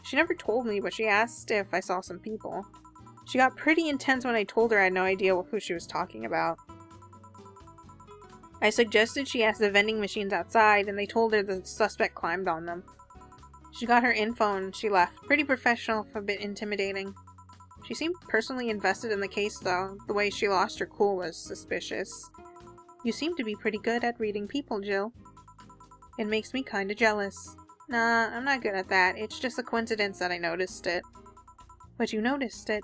She never told me, but she asked if I saw some people. She got pretty intense when I told her I had no idea who she was talking about. I suggested she ask the vending machines outside, and they told her the suspect climbed on them. She got her info and she left. Pretty professional, a bit intimidating. She seemed personally invested in the case, though. The way she lost her cool was suspicious. You seem to be pretty good at reading people, Jill. It makes me kinda jealous. Nah, I'm not good at that. It's just a coincidence that I noticed it. But you noticed it.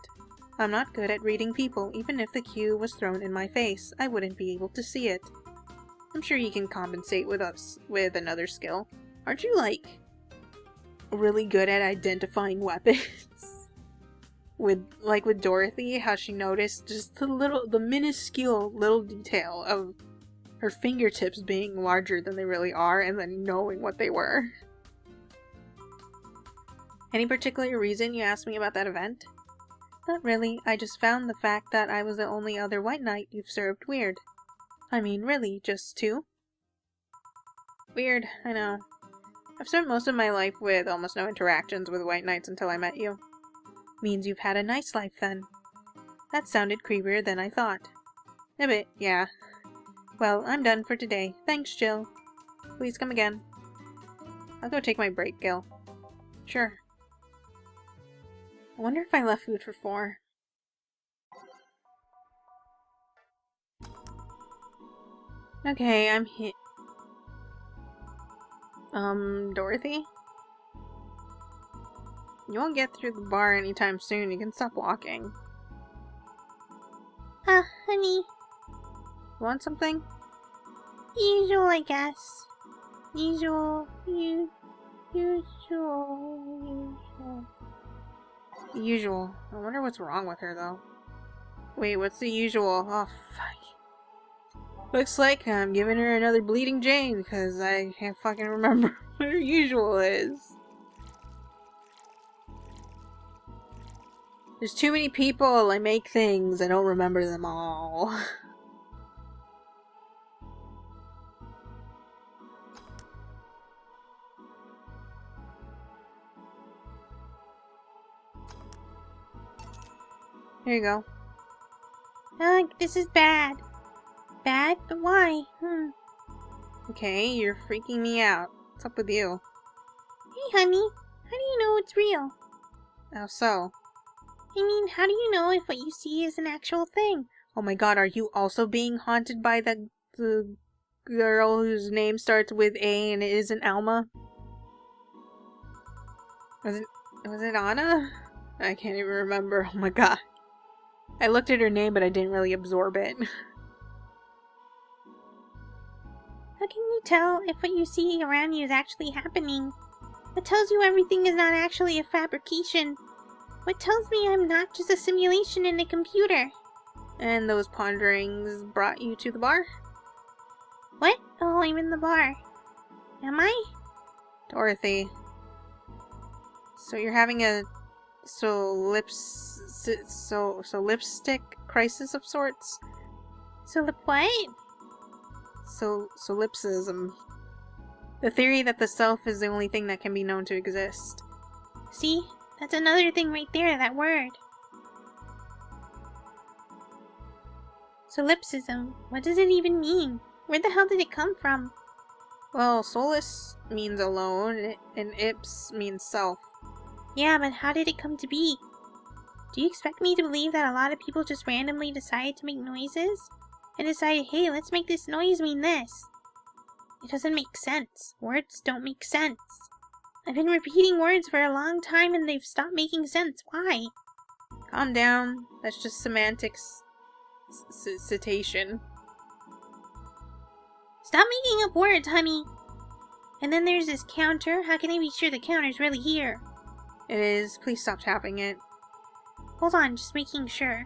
I'm not good at reading people. Even if the cue was thrown in my face, I wouldn't be able to see it. I'm sure you can compensate with another skill. Aren't you, like, really good at identifying weapons? with Dorothy, how she noticed just the minuscule little detail of her fingertips being larger than they really are, and then knowing what they were. Any particular reason you asked me about that event? Not really, I just found the fact that I was the only other white knight you've served weird. I mean, really, just two? Weird, I know. I've spent most of my life with almost no interactions with white knights until I met you. Means you've had a nice life, then. That sounded creepier than I thought. A bit, yeah. Well, I'm done for today. Thanks, Jill. Please come again. I'll go take my break, Gil. Sure. I wonder if I left food for 4. Okay, I'm hit. Dorothy? You won't get through the bar anytime soon. You can stop walking. Honey. Want something? Usual, I guess. Usual. Usual. I wonder what's wrong with her, though. Wait, what's the usual? Oh, fuck. Looks like I'm giving her another Bleeding Jane, because I can't fucking remember what her usual is. There's too many people, I make things, I don't remember them all. Here you go. Ugh, this is bad. Bad? But why? Okay, you're freaking me out. What's up with you? Hey, honey. How do you know it's real? How so? I mean, how do you know if what you see is an actual thing? Oh my god, are you also being haunted by the girl whose name starts with A and it isn't Alma? Was it Anna? I can't even remember. Oh my god. I looked at her name, but I didn't really absorb it. How can you tell if what you see around you is actually happening? What tells you everything is not actually a fabrication? What tells me I'm not just a simulation in a computer? And those ponderings brought you to the bar? What? Oh, I'm in the bar. Am I? Dorothy. So you're having a lipstick crisis of sorts? What? Solipsism. The theory that the self is the only thing that can be known to exist. See? That's another thing right there, that word. Solipsism. What does it even mean? Where the hell did it come from? Well, solus means alone, and ips means self. Yeah, but how did it come to be? Do you expect me to believe that a lot of people just randomly decided to make noises? And decided, hey, let's make this noise mean this? It doesn't make sense. Words don't make sense. I've been repeating words for a long time and they've stopped making sense. Why? Calm down. That's just semantics. Citation. Stop making up words, honey. And then there's this counter. How can I be sure the counter's really here? It is. Please stop tapping it. Hold on, just making sure.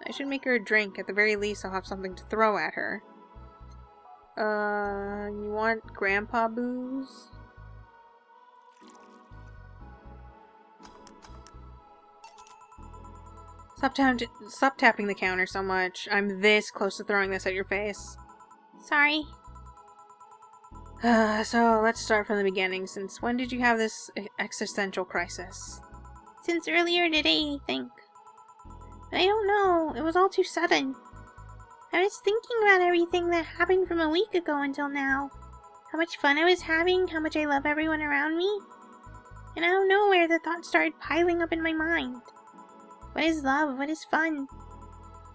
I should make her a drink. At the very least, I'll have something to throw at her. You want grandpa booze? Stop tapping the counter so much. I'm this close to throwing this at your face. Sorry. So let's start from the beginning. Since when did you have this existential crisis? Since earlier today, I think. But I don't know. It was all too sudden. I was thinking about everything that happened from a week ago until now. How much fun I was having, how much I love everyone around me. And out of nowhere, the thoughts started piling up in my mind. What is love? What is fun?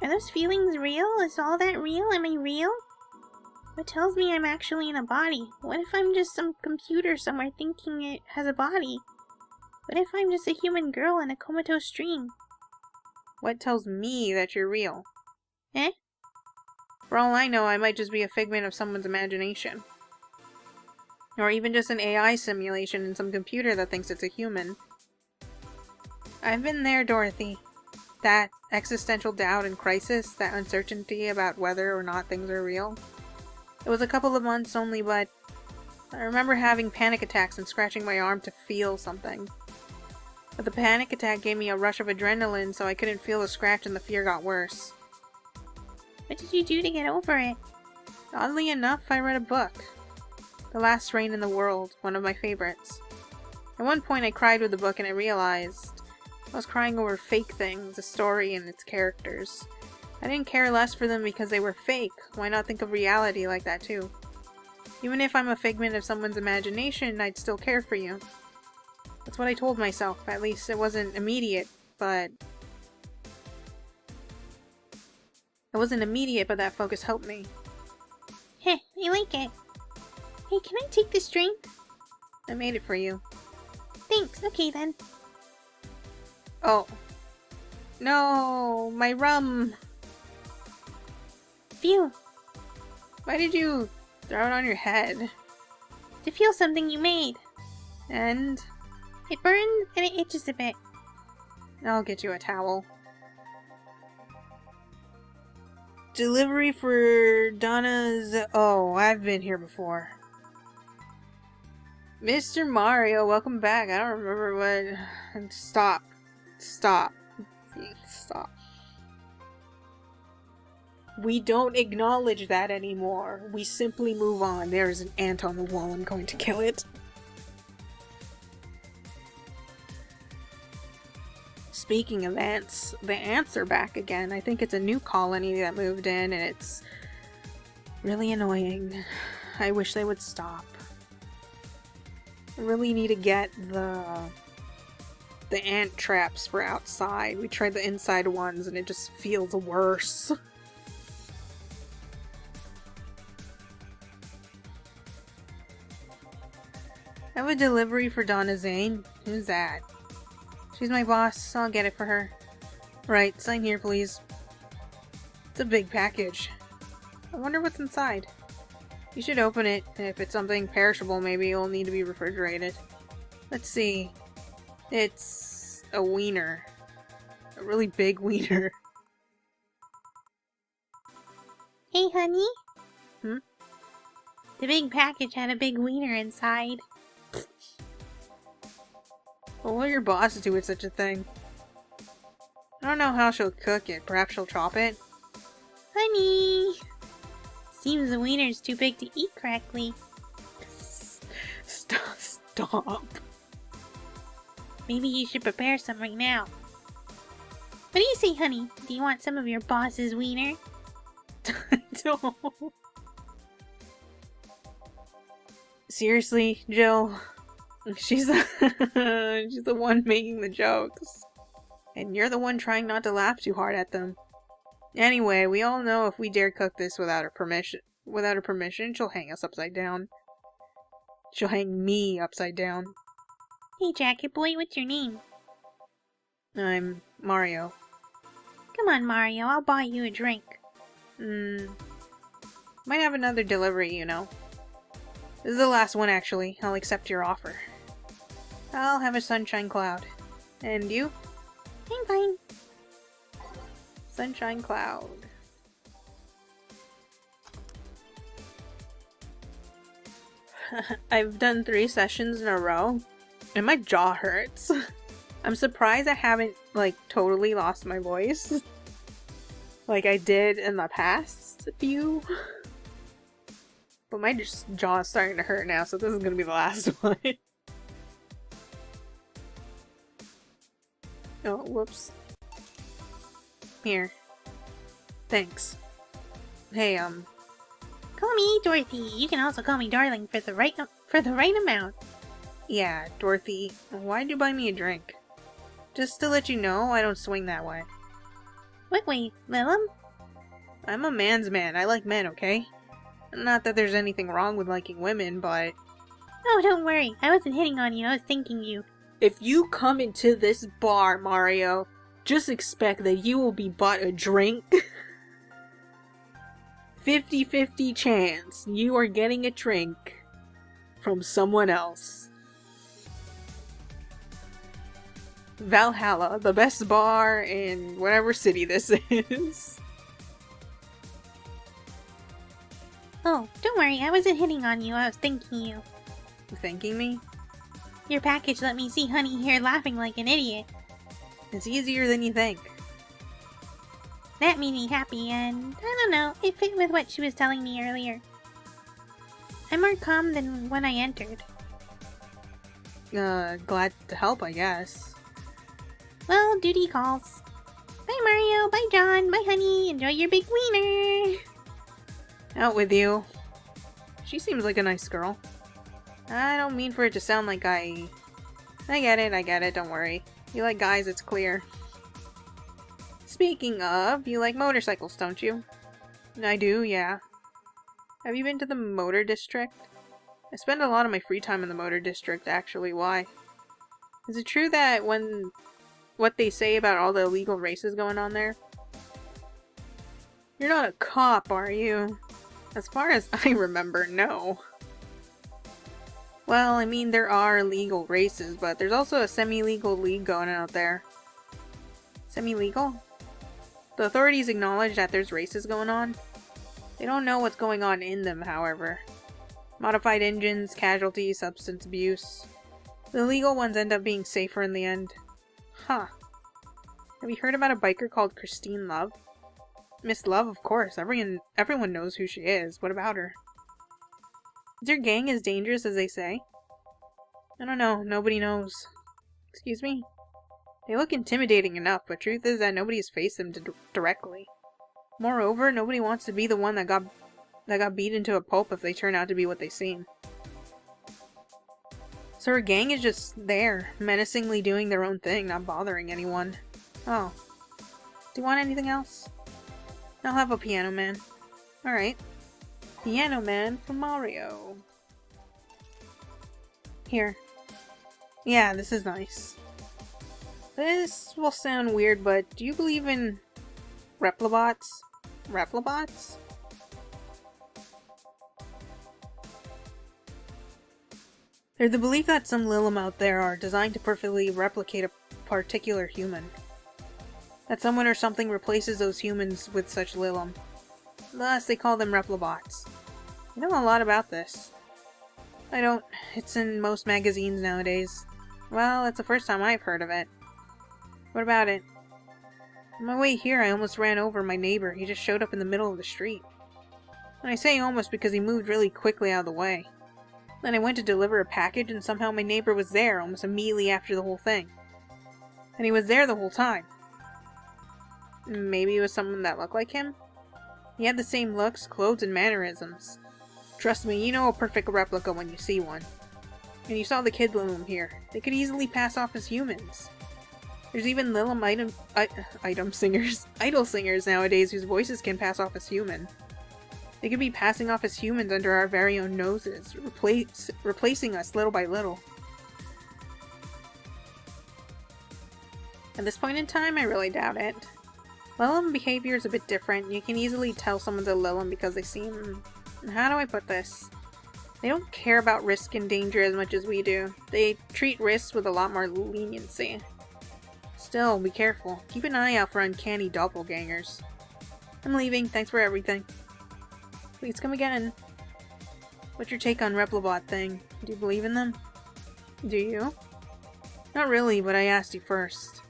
Are those feelings real? Is all that real? Am I real? What tells me I'm actually in a body? What if I'm just some computer somewhere thinking it has a body? What if I'm just a human girl in a comatose dream? What tells me that you're real? Eh? For all I know, I might just be a figment of someone's imagination. Or even just an AI simulation in some computer that thinks it's a human. I've been there, Dorothy. That existential doubt and crisis, that uncertainty about whether or not things are real. It was a couple of months only, but I remember having panic attacks and scratching my arm to feel something. But the panic attack gave me a rush of adrenaline, so I couldn't feel the scratch and the fear got worse. What did you do to get over it? Oddly enough, I read a book. The Last Rain in the World, one of my favorites. At one point I cried with the book and I realized I was crying over fake things, a story and its characters. I didn't care less for them because they were fake. Why not think of reality like that too? Even if I'm a figment of someone's imagination, I'd still care for you. That's what I told myself. At least it wasn't immediate, but... that focus helped me. Heh, I like it. Hey, can I take this drink? I made it for you. Thanks, okay then. Oh. No, my rum! Phew. Why did you throw it on your head? To feel something you made. And? It burned and it itches a bit. I'll get you a towel. Delivery for Donna's... Oh, I've been here before. Mr. Mario, welcome back. I don't remember what... Stop. Stop. Stop. We don't acknowledge that anymore. We simply move on. There's an ant on the wall. I'm going to kill it. Speaking of ants, the ants are back again. I think it's a new colony that moved in and it's really annoying. I wish they would stop. I really need to get the ant traps for outside. We tried the inside ones and it just feels worse. I have a delivery for Donna Zane. Who's that? She's my boss. I'll get it for her. Right, sign here, please. It's a big package. I wonder what's inside. You should open it. If it's something perishable, maybe it'll need to be refrigerated. Let's see. It's a wiener. A really big wiener. Hey, honey? Hmm? The big package had a big wiener inside. What will your boss do with such a thing? I don't know how she'll cook it. Perhaps she'll chop it? Honey! Seems the wiener's too big to eat correctly. Stop. Maybe you should prepare some right now. What do you say, honey? Do you want some of your boss's wiener? Don't. Seriously, Jill? She's the one making the jokes. And you're the one trying not to laugh too hard at them. Anyway, we all know if we dare cook this without her permission, she'll hang us upside down. She'll hang me upside down. Hey, Jacket Boy, what's your name? I'm Mario. Come on, Mario, I'll buy you a drink. Might have another delivery, you know. This is the last one, actually. I'll accept your offer. I'll have a sunshine cloud. And you? I'm fine. Sunshine cloud. I've done 3 sessions in a row, and my jaw hurts. I'm surprised I haven't, like, totally lost my voice. Like I did in the past few. But my jaw is starting to hurt now, so this is gonna be the last one. Oh, whoops. Here. Thanks. Hey, Call me Dorothy. You can also call me darling for the right amount. Yeah, Dorothy. Why'd you buy me a drink? Just to let you know, I don't swing that way. What way, Willem? I'm a man's man. I like men, okay? Not that there's anything wrong with liking women, but... Oh, don't worry. I wasn't hitting on you. I was thinking you. If you come into this bar, Mario, just expect that you will be bought a drink. 50-50 chance you are getting a drink from someone else. Valhalla, the best bar in whatever city this is. Oh, don't worry, I wasn't hitting on you, I was thanking you. Thanking me? Your package let me see Honey here laughing like an idiot. It's easier than you think. That made me happy, and I don't know, it fit with what she was telling me earlier. I'm more calm than when I entered. Glad to help, I guess. Well, duty calls. Bye Mario, bye John, bye Honey, enjoy your big wiener! Out with you. She seems like a nice girl. I don't mean for it to sound like I get it, don't worry. You like guys, it's clear. Speaking of, you like motorcycles, don't you? I do, yeah. Have you been to the Motor District? I spend a lot of my free time in the Motor District, actually. Why? Is it true that what they say about all the illegal races going on there? You're not a cop, are you? As far as I remember, no. Well, I mean, there are legal races, but there's also a semi-legal league going out there. Semi-legal? The authorities acknowledge that there's races going on. They don't know what's going on in them, however. Modified engines, casualties, substance abuse. The legal ones end up being safer in the end. Huh. Have you heard about a biker called Christine Love? Miss Love, of course. Everyone knows who she is. What about her? Is your gang as dangerous as they say? I don't know. Nobody knows. Excuse me? They look intimidating enough, but truth is that nobody has faced them directly. Moreover, nobody wants to be the one that got beat into a pulp if they turn out to be what they seem. So her gang is just there, menacingly doing their own thing, not bothering anyone. Oh. Do you want anything else? I'll have a Piano Man. Alright. Piano Man from Mario. Here. Yeah, this is nice. This will sound weird, but do you believe in Replibots? Replibots? They're the belief that some Lilim out there are designed to perfectly replicate a particular human. That someone or something replaces those humans with such Lilim. Thus, they call them Replibots. I know a lot about this. I don't. It's in most magazines nowadays. Well, it's the first time I've heard of it. What about it? On my way here, I almost ran over my neighbor. He just showed up in the middle of the street. And I say almost because he moved really quickly out of the way. Then I went to deliver a package and somehow my neighbor was there almost immediately after the whole thing. And he was there the whole time. Maybe it was someone that looked like him? He had the same looks, clothes, and mannerisms. Trust me, you know a perfect replica when you see one. And you saw the kid Lilim here. They could easily pass off as humans. There's even Lilim idol singers nowadays whose voices can pass off as human. They could be passing off as humans under our very own noses, replacing us little by little. At this point in time, I really doubt it. Lilim behavior is a bit different. You can easily tell someone's a Lilim because they seem... How do I put this? They don't care about risk and danger as much as we do. They treat risks with a lot more leniency. Still, be careful. Keep an eye out for uncanny doppelgangers. I'm leaving. Thanks for everything. Please come again. What's your take on Replibot thing? Do you believe in them? Do you? Not really, but I asked you first.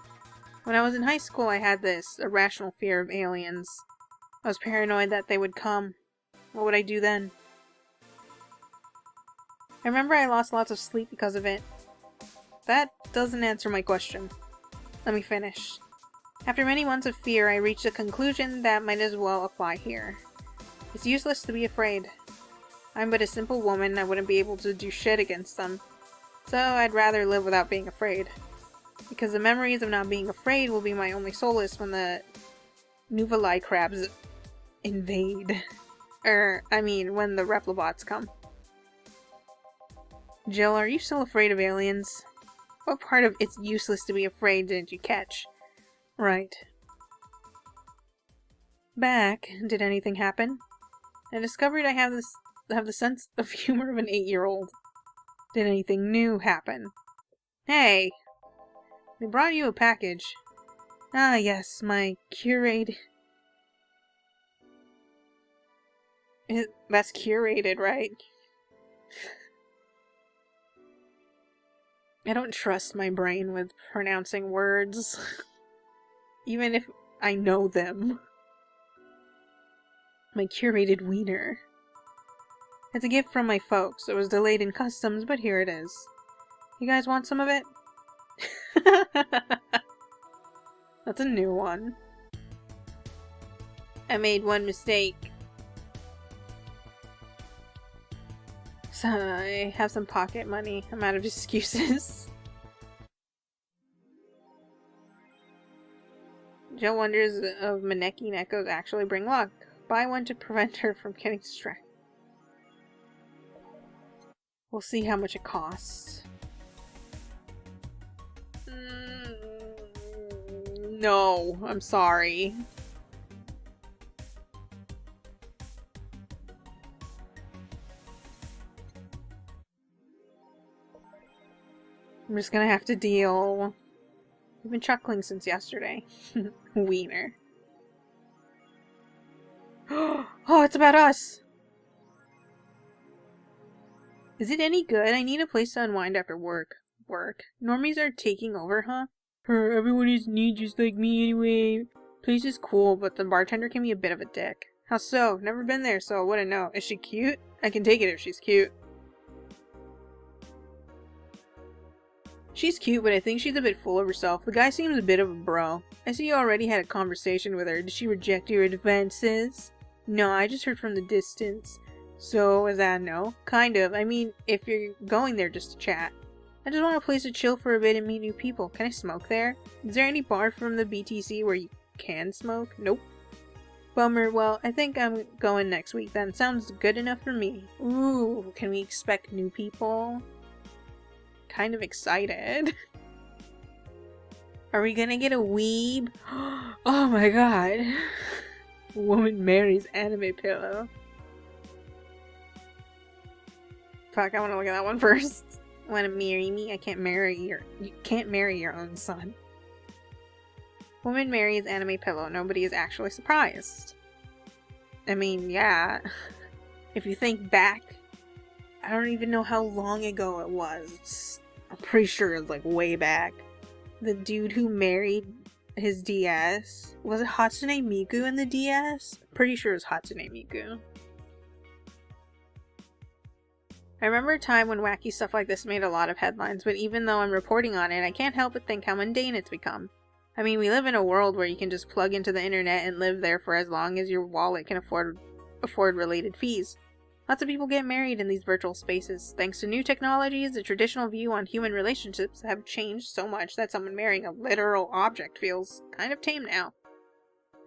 When I was in high school, I had this irrational fear of aliens. I was paranoid that they would come. What would I do then? I remember I lost lots of sleep because of it. That doesn't answer my question. Let me finish. After many months of fear, I reached a conclusion that might as well apply here. It's useless to be afraid. I'm but a simple woman, I wouldn't be able to do shit against them. So I'd rather live without being afraid. Because the memories of not being afraid will be my only solace when the Nuvolai crabs invade. When the Replibots come. Jill, are you still afraid of aliens? What part of it's useless to be afraid didn't you catch? Right. Back. Did anything happen? I discovered I have the sense of humor of an 8-year-old. Did anything new happen? Hey! They brought you a package. Ah, yes, my curated... That's curated, right? I don't trust my brain with pronouncing words. Even if I know them. My curated wiener. It's a gift from my folks. It was delayed in customs, but here it is. You guys want some of it? That's a new one. I made one mistake. So I have some pocket money. I'm out of excuses. Joe wonders if Maneki Nekos actually bring luck. Buy one to prevent her from getting distracted. We'll see how much it costs. No, I'm sorry. I'm just gonna have to deal. We've been chuckling since yesterday. Wiener. Oh, it's about us! Is it any good? I need a place to unwind after work. Normies are taking over, huh? Everyone is neat just like me anyway. Place is cool, but the bartender can be a bit of a dick. How so? Never been there, so I wouldn't know. Is she cute? I can take it if she's cute. She's cute, but I think she's a bit full of herself. The guy seems a bit of a bro. I see you already had a conversation with her. Did she reject your advances? No, I just heard from the distance. So, is that a no? Kind of. I mean, if you're going there just to chat. I just want a place to chill for a bit and meet new people. Can I smoke there? Is there any bar from the BTC where you can smoke? Nope. Bummer. Well, I think I'm going next week then. Sounds good enough for me. Ooh, can we expect new people? Kind of excited. Are we gonna get a weeb? Oh my god. Woman marries anime pillow. Fuck, I wanna look at that one first. Wanna marry me? You can't marry your own son. Woman marries anime pillow. Nobody is actually surprised. I mean, yeah. If you think back, I don't even know how long ago it was. I'm pretty sure it was like way back. The dude who married his DS. Was it Hatsune Miku in the DS? Pretty sure it was Hatsune Miku. I remember a time when wacky stuff like this made a lot of headlines, but even though I'm reporting on it, I can't help but think how mundane it's become. I mean, we live in a world where you can just plug into the internet and live there for as long as your wallet can afford related fees. Lots of people get married in these virtual spaces. Thanks to new technologies, the traditional view on human relationships have changed so much that someone marrying a literal object feels kind of tame now.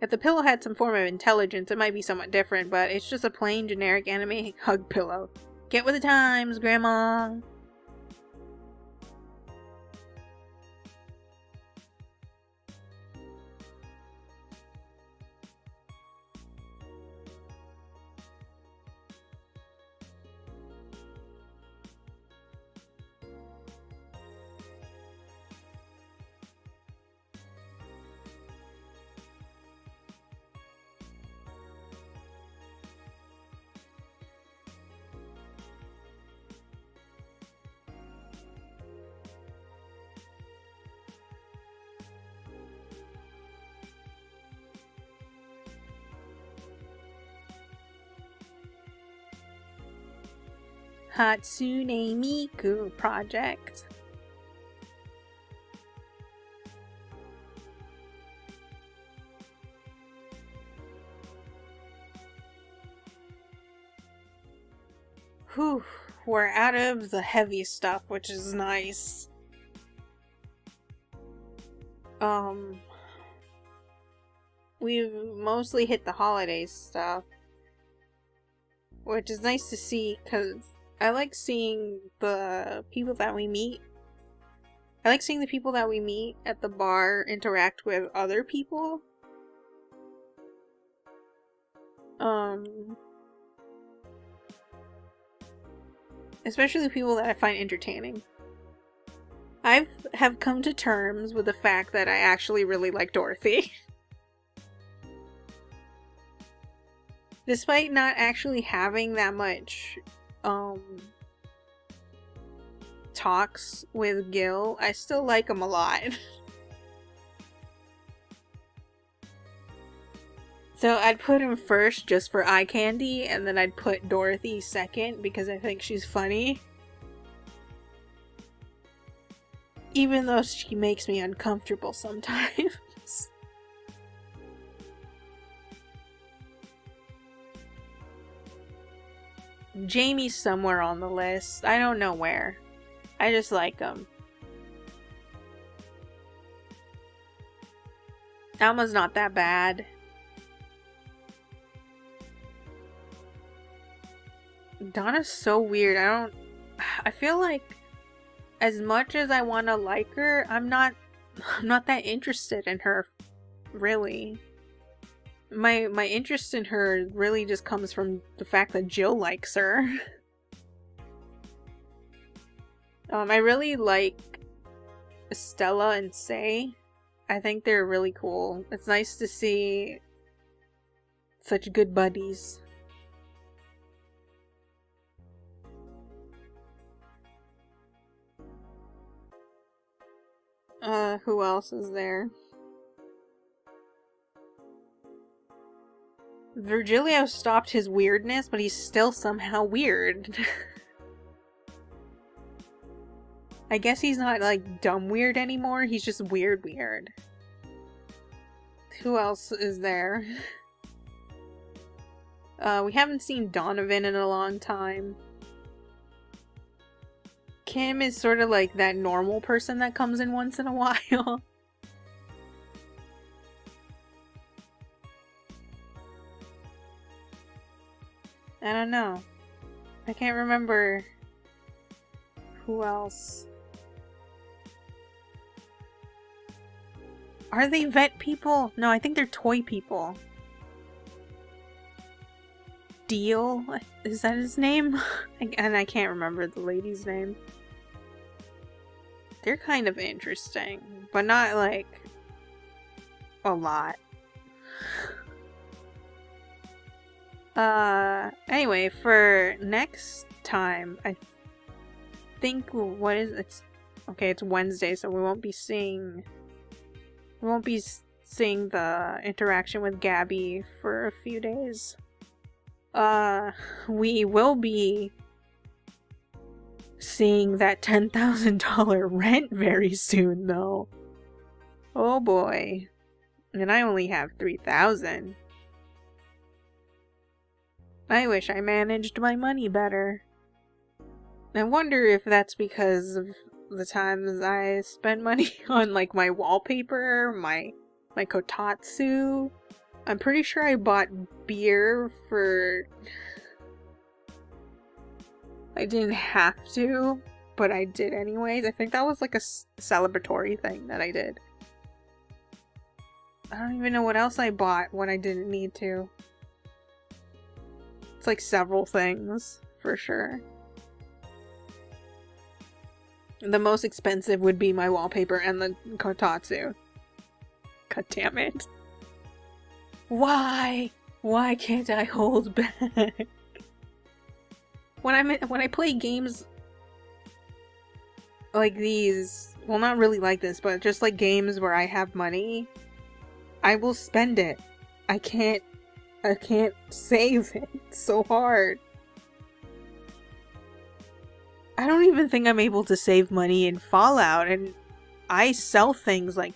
If the pillow had some form of intelligence, it might be somewhat different, but it's just a plain generic anime hug pillow. Get with the times, Grandma! Hatsune Miku project. Whew, we're out of the heavy stuff, which is nice. We've mostly hit the holiday stuff, which is nice to see, because I like seeing the people that we meet. I like seeing the people that we meet at the bar interact with other people. Especially the people that I find entertaining. I have come to terms with the fact that I actually really like Dorothy. Despite not actually having that much, talks with Gil, I still like him a lot. So I'd put him first just for eye candy, and then I'd put Dorothy second because I think she's funny. Even though she makes me uncomfortable sometimes. Jamie's somewhere on the list. I don't know where. I just like him. Alma's not that bad. Donna's so weird. I feel like as much as I want to like her, I'm not that interested in her, really. My interest in her really just comes from the fact that Jill likes her. I really like Stella and Say. I think they're really cool. It's nice to see such good buddies. Who else is there? Virgilio stopped his weirdness, but he's still somehow weird. I guess he's not, like, dumb weird anymore, he's just weird. Who else is there? We haven't seen Donovan in a long time. Kim is sort of like that normal person that comes in once in a while. I don't know. I can't remember who else. Are they vet people? No, I think they're toy people. Deal? Is that his name? And I can't remember the lady's name. They're kind of interesting, but not like a lot. Anyway, for next time, I think it's Wednesday, so we won't be seeing the interaction with Gabby for a few days. We will be seeing that $10,000 rent very soon, though. Oh boy. And I only have 3,000. I wish I managed my money better. I wonder if that's because of the times I spent money on, like, my wallpaper, my kotatsu. I'm pretty sure I bought beer for... I didn't have to, but I did anyways. I think that was like a celebratory thing that I did. I don't even know what else I bought when I didn't need to. It's like several things, for sure. The most expensive would be my wallpaper and the kotatsu. God damn it. Why? Why can't I hold back? When I play games like these, well, not really like this, but just like games where I have money, I will spend it. I can't save it. It's so hard. I don't even think I'm able to save money in Fallout, and I sell things like...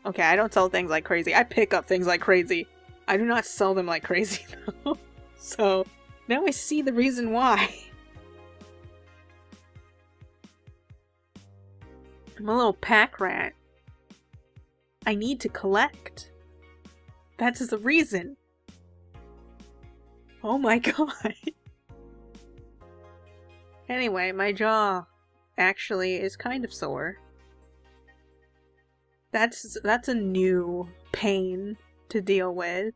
Okay, I don't sell things like crazy. I pick up things like crazy. I do not sell them like crazy, though. So, now I see the reason why. I'm a little pack rat. I need to collect. That's the reason. Oh my god. Anyway, my jaw actually is kind of sore. That's a new pain to deal with.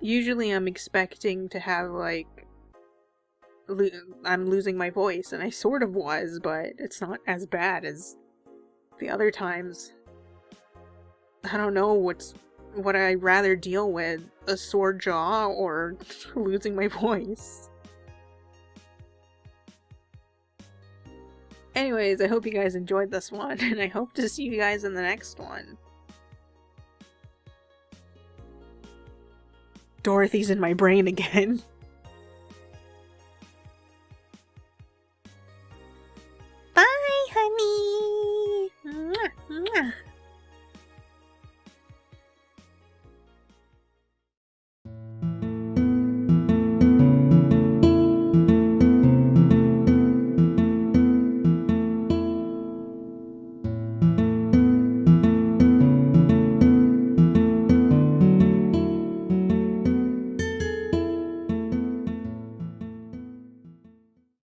Usually I'm expecting to have, like, I'm losing my voice, and I sort of was, but it's not as bad as the other times. I don't know what I'd rather deal with, a sore jaw or losing my voice. Anyways, I hope you guys enjoyed this one, and I hope to see you guys in the next one. Dorothy's in my brain again.